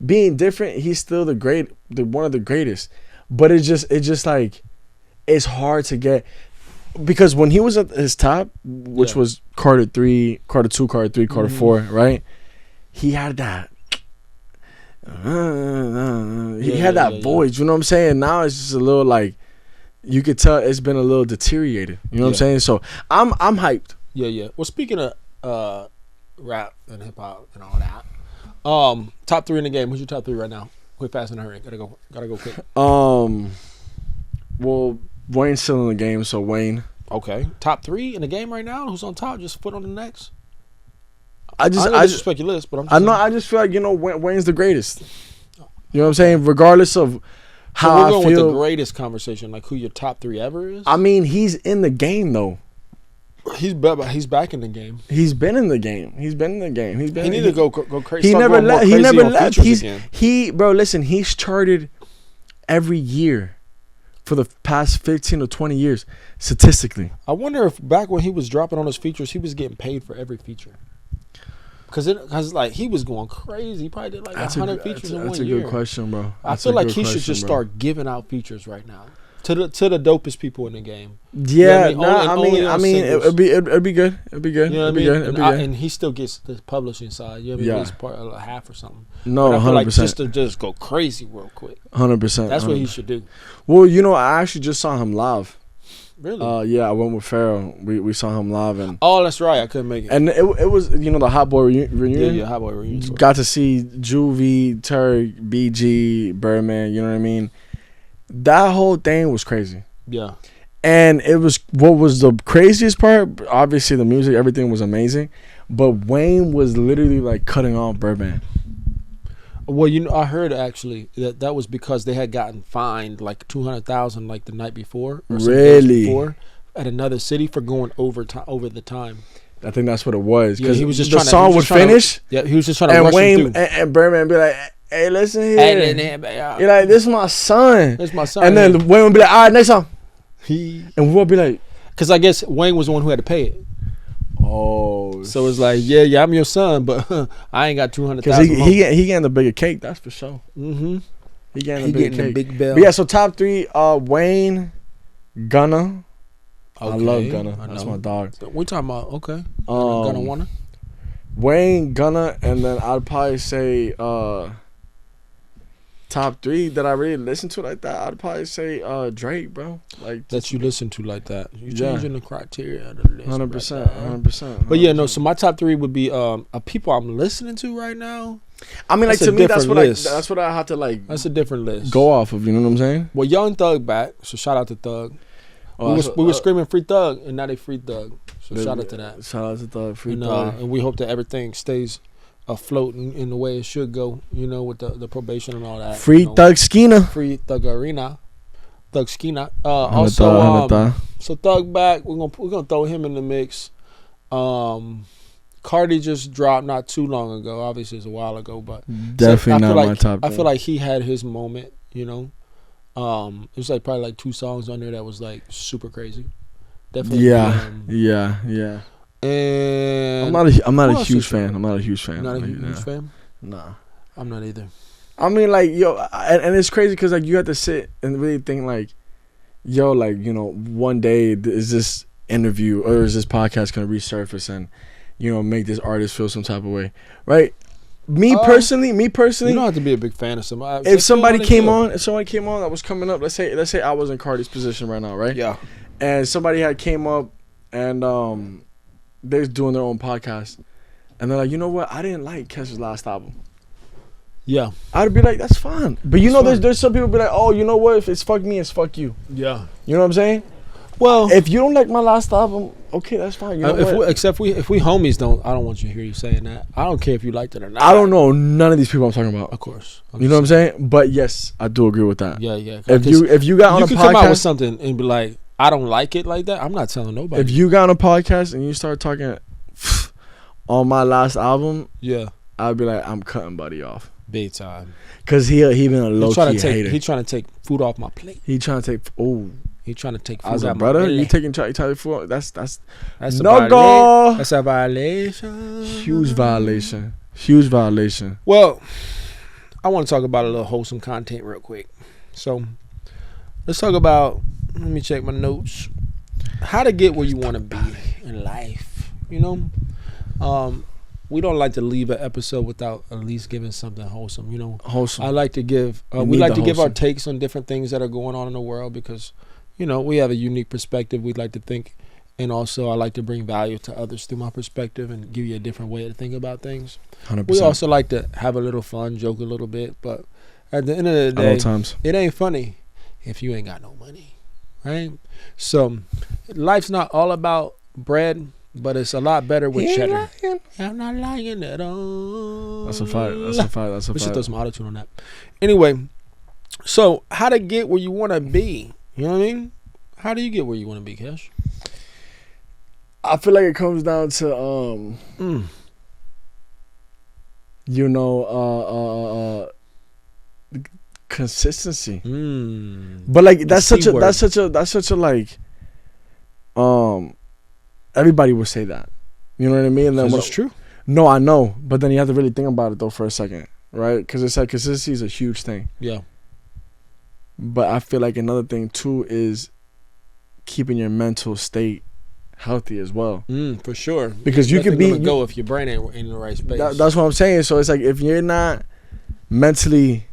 being different, he's still one of the greatest. But it's just like it's hard to get. Because when he was at his top, which was Carter 3, Carter 2, Carter 3, Carter 4, right? He had that. He had that voice. You know what I'm saying? Now it's just a little like, you could tell it's been a little deteriorated. You know what I'm saying? So I'm hyped. Yeah. Well, speaking of rap and hip hop and all that, top 3 in the game. Who's your top 3 right now? Quick, fast, and hurry. Gotta go quick. Well, Wayne's still in the game, so Wayne. Okay. Top 3 in the game right now? Who's on top? Just put on the next. I just speculate, but I just feel like, Wayne's the greatest. You know what I'm saying? Regardless of how we're going I feel. With the greatest conversation, like who your top 3 ever is? I mean, he's in the game, though. He's back in the game. He's been in the game. He need to go crazy. He never left. Bro, listen, he's charted every year for the past 15 or 20 years, statistically. I wonder if back when he was dropping on his features, he was getting paid for every feature. Because like he was going crazy. He probably did like 100 features in 1 year. That's a good question, bro. I feel like he should just start giving out features right now to the dopest people in the game. Yeah, you know I mean, it'd be good. It'd be good. You know what It'd be good. And he still gets the publishing side. You know what I mean? At least part of half or something. No, 100%. Like just go crazy real quick. 100%. That's what he should do. Well, I actually just saw him live. Really? Yeah, I went with Pharaoh. We saw him live, and that's right. I couldn't make it. And it was the Hot Boy reunion. Yeah, Hot Boy reunion. Got to see Juvie, Turk, BG, Birdman. You know what I mean? That whole thing was crazy. Yeah. And it was what was the craziest part. Obviously, the music, everything was amazing, but Wayne was literally like cutting off Birdman. Well, I heard actually that was because they had gotten fined like $200,000 like the night before. Or really? Before, at another city for going over the time. I think that's what it was. Because he was just the song would finish. Yeah, he was just trying to rush Wayne and Birdman be like, "Hey, listen here." You're like, "This is my son." This is my son. And then Wayne would be like, "All right, next song." And we'll be like, because I guess Wayne was the one who had to pay it. Oh, so it's like, yeah, I'm your son, but I ain't got $200,000. Because he getting the bigger cake, that's for sure. Mm-hmm. He getting the big bill. But yeah, so top 3, Wayne, Gunna. Okay. I love Gunna. That's my dog. We talking about Gunna wanna? Wayne, Gunna, and then I'd probably say top 3 that I really listen to like that. I'd probably say Drake, bro. Like that you listen to like that. You changing the criteria of the list. 100%. But yeah, no. So my top 3 would be people I'm listening to right now. I mean, like to me, that's what I have to like. That's a different list. Go off of. You know what I'm saying? Well, Young Thug back. So shout out to Thug. We were screaming Free Thug, and now they Free Thug. So shout out to that. Shout out to Thug, Free Thug. And we hope that everything stays afloat in the way it should go, with the probation and all that. Free Thug Skeena. Free Thug Arena. Thug Skeena. Also, so Thug back. We're gonna throw him in the mix. Cardi just dropped not too long ago. Obviously, it's a while ago, but definitely not my top 10. I feel like he had his moment. It was like probably like 2 songs on there that was like super crazy. Definitely. Yeah. And I'm not a huge fan. I'm not a huge fan. Not a huge fan? Nah. I'm not either. I mean, like, yo, and it's crazy because, like, you have to sit and really think, like, yo, like, one day is this interview or is this podcast going to resurface and, make this artist feel some type of way, right? Me personally, you don't have to be a big fan of somebody. If somebody came on that was coming up, let's say I was in Cardi's position right now, right? Yeah. And somebody had came up and they're doing their own podcast, and they're like, you know what? I didn't like Kesh's last album. Yeah. I'd be like, that's fine. But there's some people be like, oh, you know what? If it's fuck me, it's fuck you. Yeah. You know what I'm saying? Well, if you don't like my last album, okay, that's fine. You know if we homies I don't want you to hear you saying that. I don't care if you liked it or not. I don't know none of these people I'm talking about. Of course. You know what I'm saying? But yes, I do agree with that. Yeah. If you got on a podcast, you can come out with something and be like, I don't like it like that. I'm not telling nobody. If you got on a podcast and you start talking on my last album, yeah, I'd be like, I'm cutting Buddy off. Big time. Cause he been a low key hater. He trying to take food off my plate. He trying to take He trying to take food off my brother. plate. You taking food? That's no go. That's a violation. Huge violation. Well, I want to talk about a little wholesome content real quick. So let's talk about. Let me check my notes. How to get where you want to be in life. We don't like to leave an episode without at least giving something wholesome. Wholesome. I like to give. We like to give our takes on different things that are going on in the world because, we have a unique perspective. We'd like to think, and also I like to bring value to others through my perspective and give you a different way to think about things. 100%. We also like to have a little fun, joke a little bit, but at the end of the day, it ain't funny if you ain't got no money, right? So, life's not all about bread. But it's a lot better with cheddar. I'm not lying at all. That's a fact. We should throw some auto-tune on that. Anyway, so how to get where you want to be. You know what I mean? How do you get where you want to be, Kesh? I feel like it comes down to, consistency. But like that's such a like, everybody would say that. You know what I mean? And then that's true. No, I know. But then you have to really think about it, though, for a second. Right? Because it's like consistency is a huge thing. Yeah. But I feel like another thing, too, is keeping your mental state healthy as well. For sure. Because you could be... go if your brain ain't in the right space. That's what I'm saying. So it's like if you're not mentally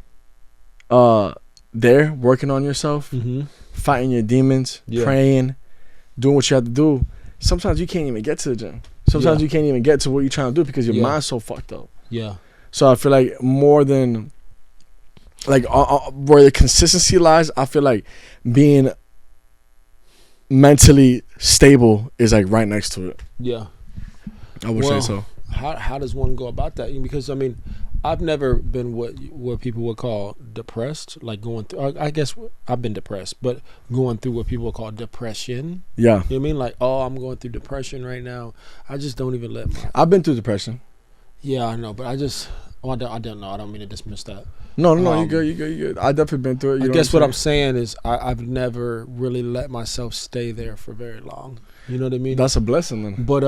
there, working on yourself, fighting your demons, praying, doing what you have to do, sometimes you can't even get to the gym. Sometimes you can't even get to what you're trying to do because your mind's so fucked up. Yeah. So I feel like more than like where the consistency lies, I feel like being mentally stable is like right next to it. Yeah. I would say so. How does one go about that? Because I mean, I've never been what people would call depressed, like going through. I guess I've been depressed, but going through what people would call depression. Yeah, you know what I mean? Like, oh, I'm going through depression right now. I just don't even let my. I've been through depression. Yeah, I know, but I just. I don't know. I don't mean to dismiss that. No, you good. I definitely been through it. I guess what I'm saying is I've never really let myself stay there for very long. You know what I mean? That's a blessing, then. But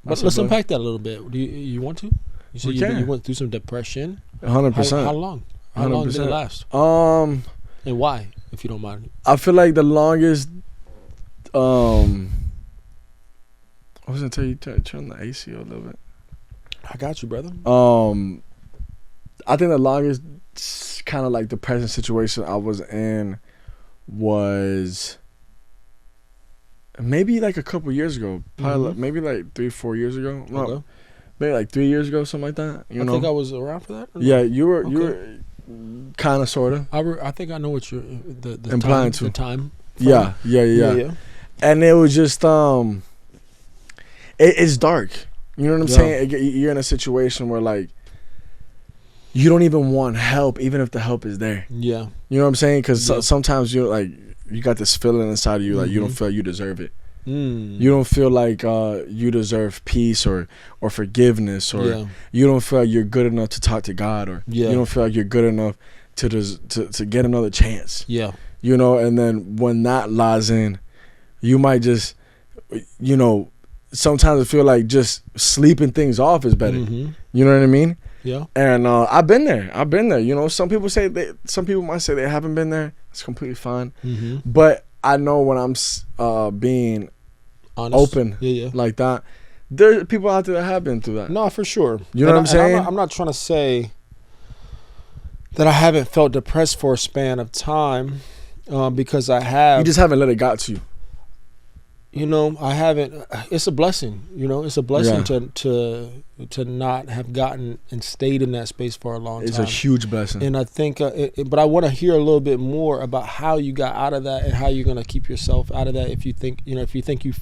let's unpack that a little bit. Do you want to? You said you went through some depression. 100%. How long? How long did it last? And why, if you don't mind? I feel like the longest. I was gonna tell you turn the AC a little bit. I got you, brother. I think the longest kind of like depressing situation I was in was maybe like a couple years ago. Probably maybe like 3-4 years ago. No, okay. Maybe like 3 years ago, something like that. You know? I think I was around for that. Yeah, you were kind of, sort of. I think I know what you're the implying time, the time Yeah. And it was just it's dark. You know what I'm saying? You're in a situation where like you don't even want help, even if the help is there. Yeah. You know what I'm saying? Because sometimes you're like, you got this feeling inside of you, like you don't feel you deserve it. You don't feel like you deserve peace or forgiveness, or you don't feel like you're good enough to talk to God, or you don't feel like you're good enough to get another chance. Yeah. You know, and then when that lies in, you might just, you know, sometimes I feel like just sleeping things off is better. You know what I mean? Yeah. And I've been there. You know, some people might say they haven't been there. It's completely fine. But I know when I'm being honest, open like that, there are people out there that have been through that. No, for sure. You know what I'm saying? I'm not trying to say that I haven't felt depressed for a span of time, because I have. You just haven't let it got to you. You know, I haven't. It's a blessing. You know, it's a blessing to not have gotten and stayed in that space for a long time. It's a huge blessing. And I think, but I want to hear a little bit more about how you got out of that and how you're going to keep yourself out of that. If you think you've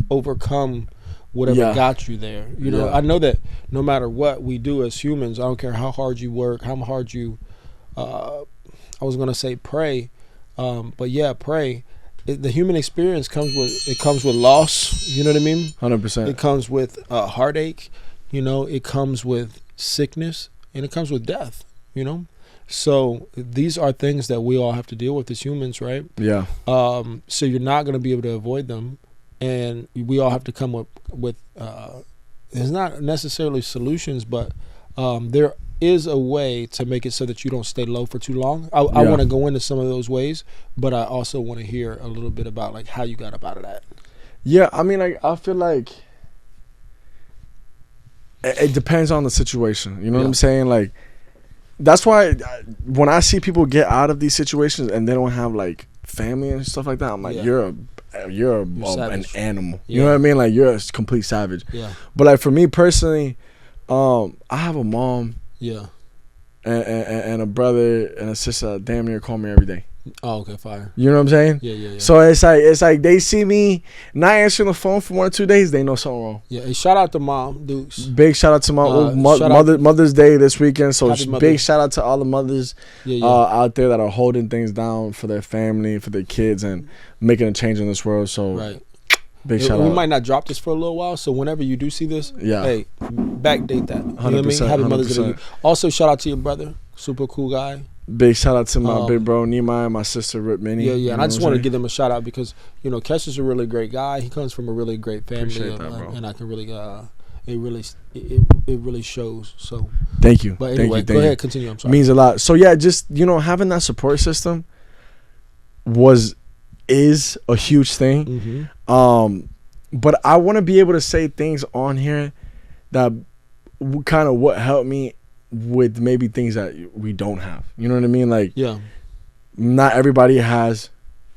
overcome whatever got you there. You know, I know that no matter what we do as humans, I don't care how hard you work, how hard you, I was going to say pray, but pray. The human experience comes with loss. You know what I mean? 100%. It comes with heartache. You know, it comes with sickness, and it comes with death. You know, so these are things that we all have to deal with as humans, right? Yeah. So you're not going to be able to avoid them, and we all have to come up with. It's not necessarily solutions, but there is a way to make it so that you don't stay low for too long. I want to go into some of those ways, but I also want to hear a little bit about like how you got up out of that. Yeah, I mean, like, I feel like it depends on the situation. You know what I'm saying? Like, that's why when I see people get out of these situations and they don't have like family and stuff like that, I'm like, you're an animal. You know what I mean? Like, you're a complete savage. Yeah. But like for me personally, I have a mom. Yeah. And a brother and a sister that damn near call me every day. Oh, okay, fire. You know what I'm saying? Yeah. So it's like they see me not answering the phone for 1 or 2 days, they know something wrong. Yeah, hey, shout out to Mom Dukes. Big shout out to Mother's Day this weekend. So big shout out to all the mothers out there that are holding things down for their family, for their kids, and making a change in this world. So right. Big shout out. We might not drop this for a little while, so whenever you do see this, hey, backdate that. You know what I mean? Happy Mother's Day. Also, shout out to your brother, super cool guy. Big shout out to my big bro Nehemiah, my sister Rip Minnie. Yeah, and I just want to give them a shout out because you know Kesh is a really great guy. He comes from a really great family, and I can really, it really shows. So thank you. But anyway, go ahead, continue. I'm sorry. Means a lot. So yeah, just having that support system is a huge thing. But I want to be able to say things on here that kind of what helped me with maybe things that we don't have. You know what I mean? Like, not everybody has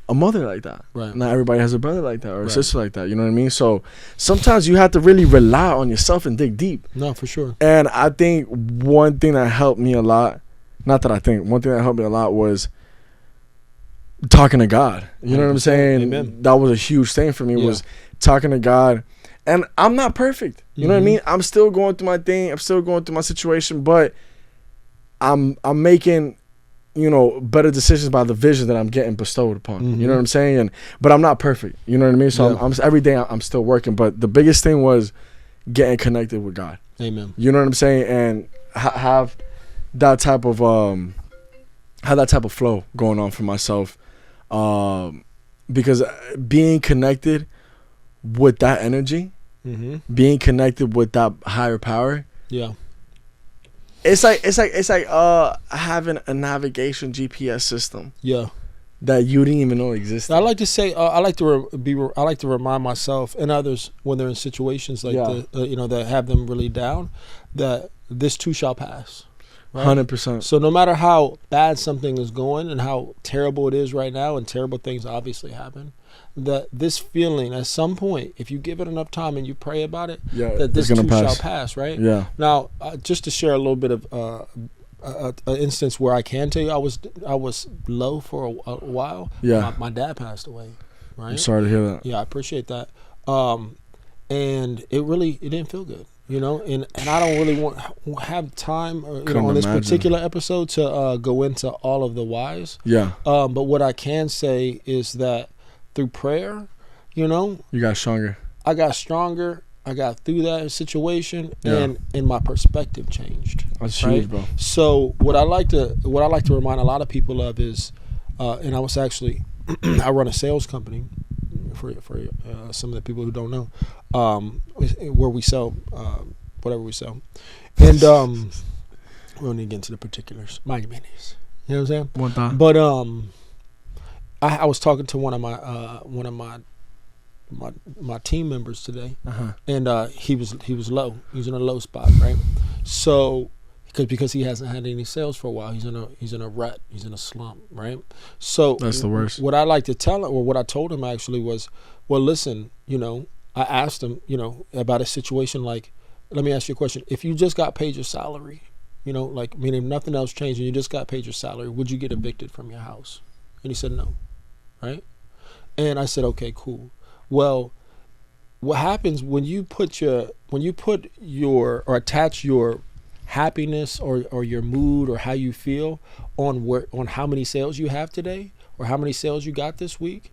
a mother like that. Right. Not everybody has a brother like that or a sister like that. You know what I mean? So sometimes you have to really rely on yourself and dig deep. No, for sure. And I think one thing that helped me a lot, one thing that helped me a lot was talking to God. You know what I'm saying? Amen. That was a huge thing for me, was talking to God. And I'm not perfect. You know what I mean? I'm still going through my thing. I'm still going through my situation, but I'm making, better decisions by the vision that I'm getting bestowed upon. You know what I'm saying? But I'm not perfect. You know what I mean? So I'm every day I'm still working. But the biggest thing was getting connected with God. Amen. You know what I'm saying? And have that type of flow going on for myself. Because being connected with that energy, being connected with that higher power, it's like having a navigation GPS system, that you didn't even know existed. I like to say, I like to remind myself and others when they're in situations like that have them really down, that this too shall pass. 100%. So no matter how bad something is going and how terrible it is right now, and terrible things obviously happen, that this feeling at some point, if you give it enough time and you pray about it, that this too shall pass, right? Yeah. Now, just to share a little bit of instance where I can tell you I was low for a while. Yeah. My dad passed away. Right. I'm sorry to hear that. Yeah, I appreciate that. And it didn't feel good, you know. And I don't really have time on this particular episode to go into all of the whys. Yeah. But what I can say is that through prayer, you know, you got stronger. I got stronger. I got through that situation, and my perspective changed. That's huge, bro. So what I like to remind a lot of people of is, and I was actually, I run a sales company for some of the people who don't know, where we sell whatever we sell, and we don't need to get into the particulars. Mind your business. You know what I'm saying? One time. But I was talking to one of my team members today, and he was low. He was in a low spot, right? So because he hasn't had any sales for a while, he's in a rut. He's in a slump, right? So that's the worst. What I like to tell him, or what I told him actually was, well, listen, you know, I asked him, you know, about a situation like, let me ask you a question. If you just got paid your salary, you know, like meaning nothing else changed, and you just got paid your salary, would you get evicted from your house? And he said no, right? And I said, okay, cool. Well, what happens when you put your or attach your happiness or your mood or how you feel on how many sales you have today or how many sales you got this week?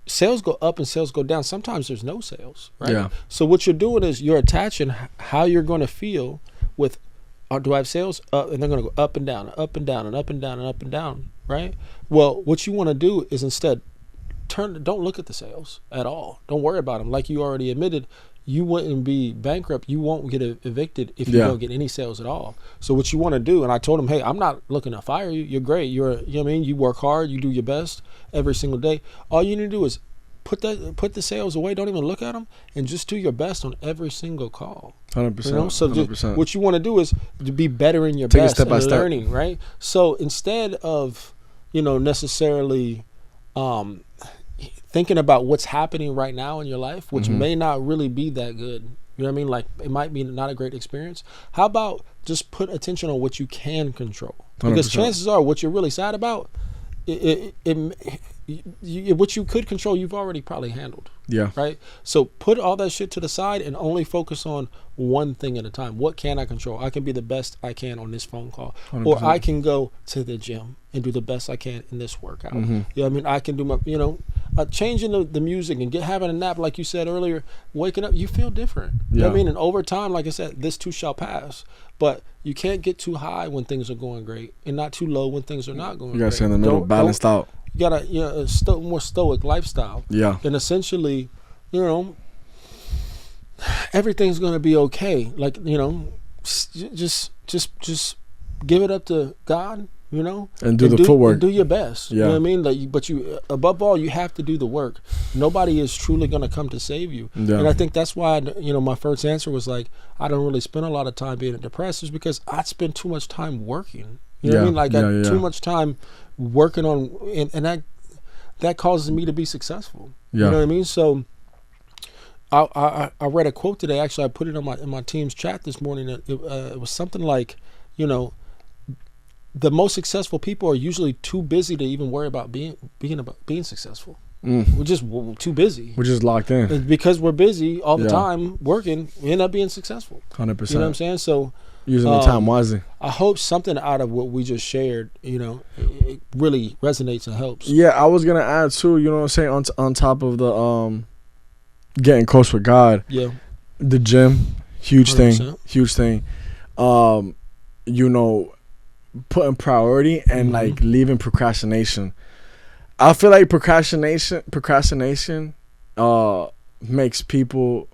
Sales go up and sales go down. Sometimes there's no sales, right? Yeah. So what you're doing is you're attaching how you're going to feel with, do I have sales? And they're going to go up and down, up and down, and up and down, and up and down, right? Well, what you want to do is instead don't look at the sales at all. Don't worry about them. Like you already admitted, you wouldn't be bankrupt. You won't get evicted if you don't get any sales at all. So what you want to do, and I told him, hey, I'm not looking to fire you. You're great. You know what I mean? You work hard. You do your best every single day. All you need to do is put the sales away. Don't even look at them, and just do your best on every single call. 100%. You know? So 100%. What you want to do is to be better in your Take best a step by step. learning, right? So instead of, you know, necessarily thinking about what's happening right now in your life, which may not really be that good. You know what I mean? Like it might be not a great experience. How about just put attention on what you can control? Because 100%. Chances are what you're really sad about, what you could control, you've already probably handled. Yeah. Right? So put all that shit to the side and only focus on one thing at a time. What can I control? I can be the best I can on this phone call. 100%. Or I can go to the gym and do the best I can in this workout. You know what I mean? I can do my, you know, changing the music and having a nap, like you said earlier, waking up, you feel different. You know what I mean? And over time, like I said, this too shall pass. But you can't get too high when things are going great and not too low when things are not going great. You got to stay in the middle, balanced out. You got a more stoic lifestyle. Yeah. And essentially, you know, everything's going to be okay. Like, you know, just give it up to God, you know, and do the footwork. And do your best. Yeah. You know what I mean? Like, but you, above all, you have to do the work. Nobody is truly going to come to save you. Yeah. And I think that's why, you know, my first answer was like, I don't really spend a lot of time being depressed, is because I spend too much time working. You know what I mean? Like too much time working on, and that causes me to be successful. You know what I mean? So I read a quote today. Actually, I put it in my team's chat this morning. It was something like, you know, the most successful people are usually too busy to even worry about being successful. We're just too busy. We're just locked in. And because we're busy all the time working, we end up being successful. 100%. You know what I'm saying? So using the time wisely. I hope something out of what we just shared, you know, it really resonates and helps. Yeah, I was gonna add too. You know what I'm saying? On top of the getting close with God. Yeah. The gym, huge 100%. Huge thing. You know, putting priority and like leaving procrastination. I feel like procrastination makes people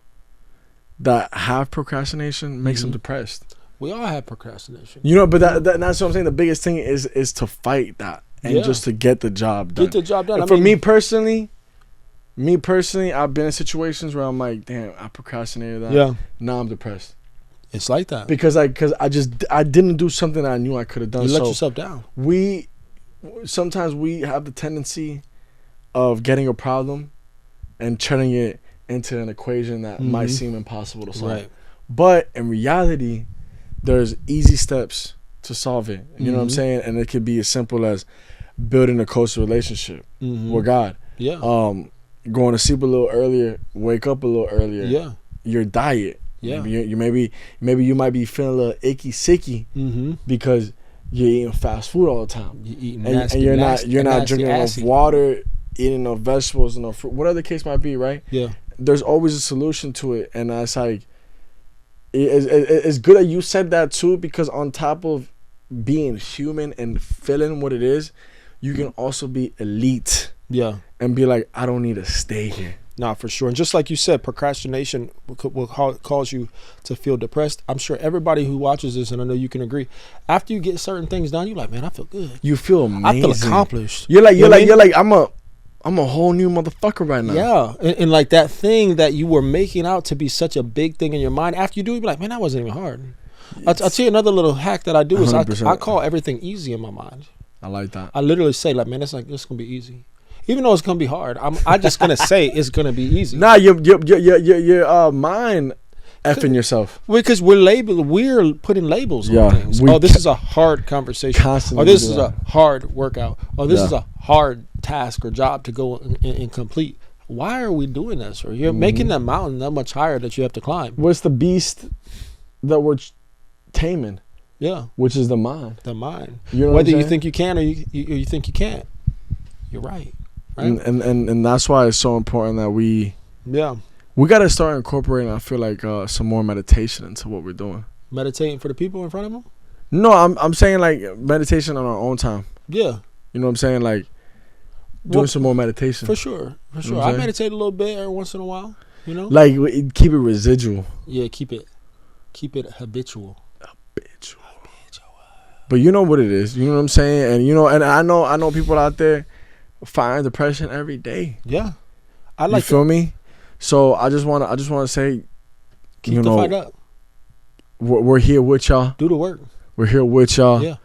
that have procrastination makes them depressed. We all have procrastination. You know, but that's what I'm saying. The biggest thing is to fight that and just to get the job done. Get the job done. For me personally, I've been in situations where I'm like, damn, I procrastinated that. Yeah. Now I'm depressed. It's like that. Because I didn't do something that I knew I could have done. You let yourself down. Sometimes we have the tendency of getting a problem and turning it into an equation that might seem impossible to solve. Right. But in reality, there's easy steps to solve it. You know what I'm saying? And it could be as simple as building a closer relationship with God. Yeah. Going to sleep a little earlier, wake up a little earlier. Yeah. Your diet. Yeah. Maybe you might be feeling a little icky sicky because you're eating fast food all the time. You're eating nasty, and you're not drinking enough water, eating enough vegetables, enough fruit, whatever the case might be, right? Yeah. There's always a solution to it, and it's like it's good that you said that too, because on top of being human and feeling what it is, you can also be elite. Yeah. And be like, I don't need to stay here. Nah, for sure. And just like you said, procrastination will cause you to feel depressed. I'm sure everybody who watches this, and I know you can agree, after you get certain things done, you're like, man, I feel good. You feel amazing. I feel accomplished. You're like, I'm a whole new motherfucker right now. Yeah. And like that thing that you were making out to be such a big thing in your mind, after you do it, you're like, man, that wasn't even hard. I'll tell you another little hack that I do is I call everything easy in my mind. I like that. I literally say, like, man, it's going to be easy. Even though it's gonna be hard, I'm just gonna say it's gonna be easy. Nah, your mind effing yourself. Because we're putting labels on things. This is a hard conversation. Constantly or this is a hard workout. Or this is a hard task or job to go and complete. Why are we doing this? Or you're making that mountain that much higher that you have to climb. What's the beast that we're taming? Yeah, which is the mind. The mind. You know whether you think you can or you think you can't. You're right. Right. And that's why it's so important that we got to start incorporating, I feel like, some more meditation into what we're doing. Meditating for the people in front of them? No, I'm saying like meditation on our own time. Yeah. You know what I'm saying? Like doing some more meditation. For sure. You know I meditate a little bit every once in a while, you know? Like keep it residual. Yeah, keep it habitual. But you know what it is. You know what I'm saying? And and I know people out there fighting depression every day. Yeah, you feel me? So I just want to say, keep the fight up. We're here with y'all. Do the work. We're here with y'all. Yeah.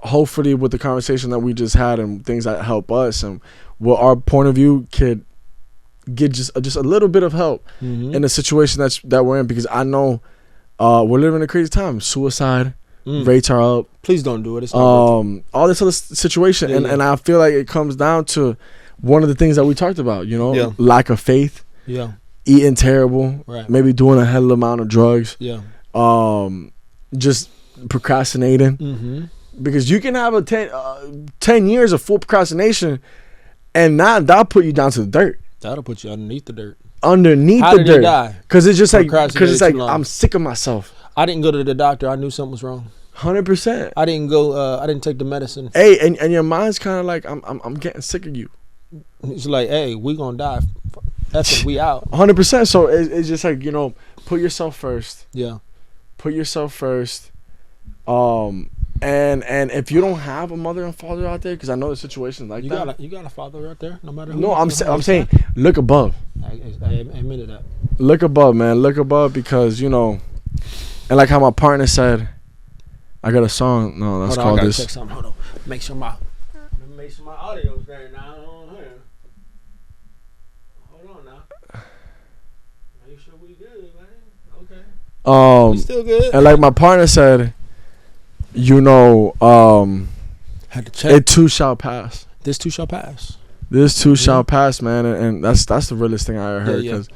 Hopefully, with the conversation that we just had and things that help us and what our point of view could get just a little bit of help in the situation that we're in, because I know we're living in a crazy time. Suicide rates are up. Please don't do it. It's not worth it. All this other situation, and I feel like it comes down to one of the things that we talked about. Lack of faith. Yeah. Eating terrible. Right. Maybe doing a hell of amount of drugs. Yeah. Just procrastinating. Because you can have 10 years of full procrastination, and that'll put you down to the dirt. That'll put you underneath the dirt. How did he die? Because it's just like I'm sick of myself. I didn't go to the doctor. I knew something was wrong. 100%. I didn't go. I didn't take the medicine. Hey, and your mind's kind of like I'm getting sick of you. It's like, hey, we gonna die. Effing, we out. 100%. So it's just like, put yourself first. Yeah. Put yourself first. And if you don't have a mother and father out there, because I know the situations like that. You got a father out there, no matter who. No, I'm saying look above. I admitted that. Look above, man. Look above, because and like how my partner said, I got a song. No, that's called this. Check something. Hold on. Make sure my audio's there now. Hold on now. Make sure we good, man. Okay. We still good. And like my partner said, had to check. It too shall pass. This too shall pass. This too shall pass, man. And that's the realest thing I ever heard, because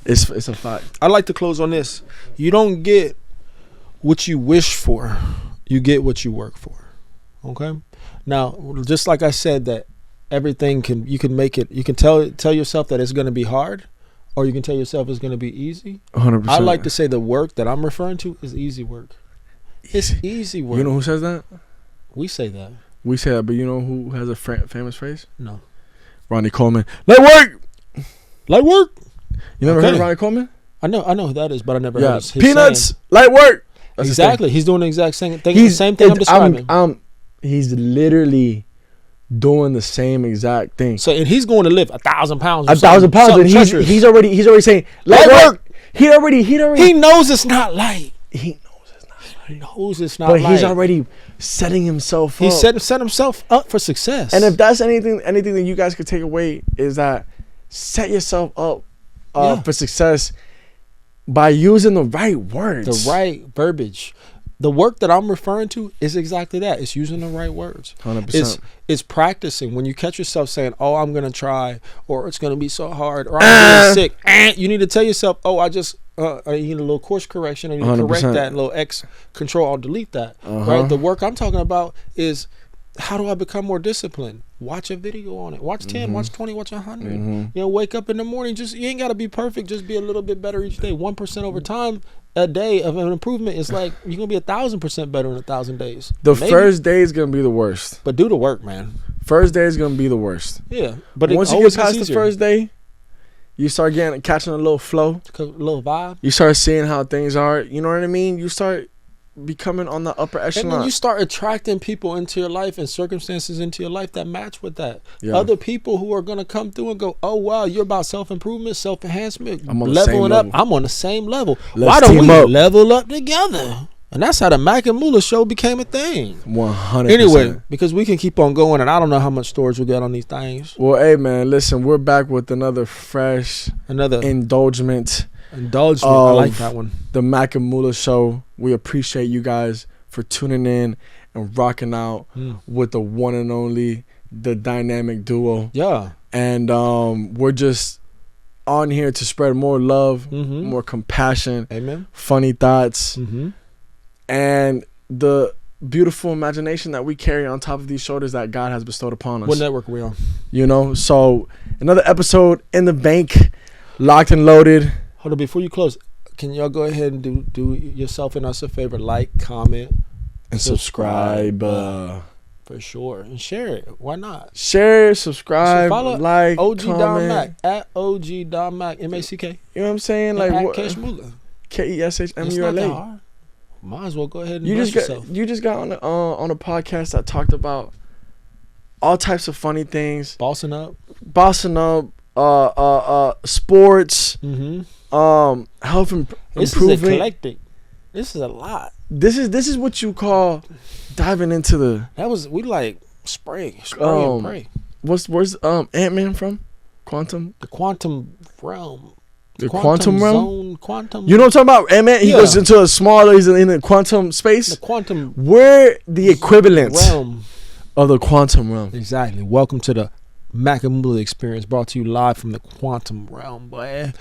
it's a fact. I'd like to close on this. You don't get what you wish for. You get what you work for. Okay? Now, just like I said, that everything you can make it, you can tell yourself that it's going to be hard, or you can tell yourself it's going to be easy. 100%. I like to say the work that I'm referring to is easy work. It's easy work. You know who says that? We say that. We say that, but you know who has a famous phrase? No. Ronnie Coleman. Light work! Light work! You never heard of Ronnie Coleman? I know who that is, but I never heard his Peanuts, saying. Light work! That's exactly. He's doing the exact same thing. The same thing I'm describing. He's literally doing the same exact thing. So, and he's going to lift 1,000 pounds. 1,000 pounds, and he's already saying light work. He knows it's not light. He knows it's not light. But light. he's already setting himself up. He set himself up for success. And if that's anything that you guys could take away, is that set yourself up for success by using the right words, the right verbiage. The work that I'm referring to is exactly that. It's using the right words. 100%. It's practicing. When you catch yourself saying, "Oh, I'm gonna try," or "It's gonna be so hard," or "I'm getting sick," you need to tell yourself, "Oh, I just you need a little course correction, and you 100%. correct that, and a little X control, I'll delete that." Right. The work I'm talking about is, how do I become more disciplined? Watch a video on it. Watch 10, watch 20, watch 100. You know, wake up in the morning. Just, you ain't got to be perfect. Just be a little bit better each day. 1% over time, a day of an improvement is like, you're going to be 1,000% better in 1,000 days. The first day is going to be the worst. But do the work, man. First day is going to be the worst. Yeah. But once you get past the first day, you start catching a little flow. A little vibe. You start seeing how things are. You know what I mean? You start becoming on the upper echelon. And then you start attracting people into your life and circumstances into your life that match with that. Yeah. Other people who are going to come through and go, "Oh wow, you're about self-improvement, self-enhancement, I'm on leveling up. level. I'm on the same level. Let's Why don't team we up. level up together?" And that's how the Mac and Moolah show became a thing. 100%. Anyway, because we can keep on going, and I don't know how much storage we got on these things. Well, hey man, listen, we're back with another fresh indulgence. I like that one. The Mac and Moolah show. We appreciate you guys for tuning in and rocking out with the one and only, the dynamic duo. Yeah. And we're just on here to spread more love, more compassion, amen, funny thoughts, and the beautiful imagination that we carry on top of these shoulders that God has bestowed upon us. What network are we on? You know, so another episode in the bank, locked and loaded. Hold on, before you close, can y'all go ahead and do yourself and us a favor? Like, comment, and subscribe. For sure. And share it. Why not? Share, subscribe, follow like, OG comment. Don Mac, at OG Don Mac, MACK. You know what I'm saying? Like, like at Kesh Moolah. KESHMULA. Might as well go ahead and you yourself. You just got on a podcast that talked about all types of funny things. Bossing up, sports, health improvement. This is eclectic. This is a lot. This is what you call diving into the. We like spray and pray. Where's Ant-Man from? Quantum. The quantum realm. The quantum realm. Zone, quantum. You know what I'm talking about? Ant-Man. He goes into a smaller. He's in the quantum space. The quantum. We're the equivalent realm of the quantum realm. Exactly. Welcome to the Mac and Moolah experience, brought to you live from the quantum realm, boy.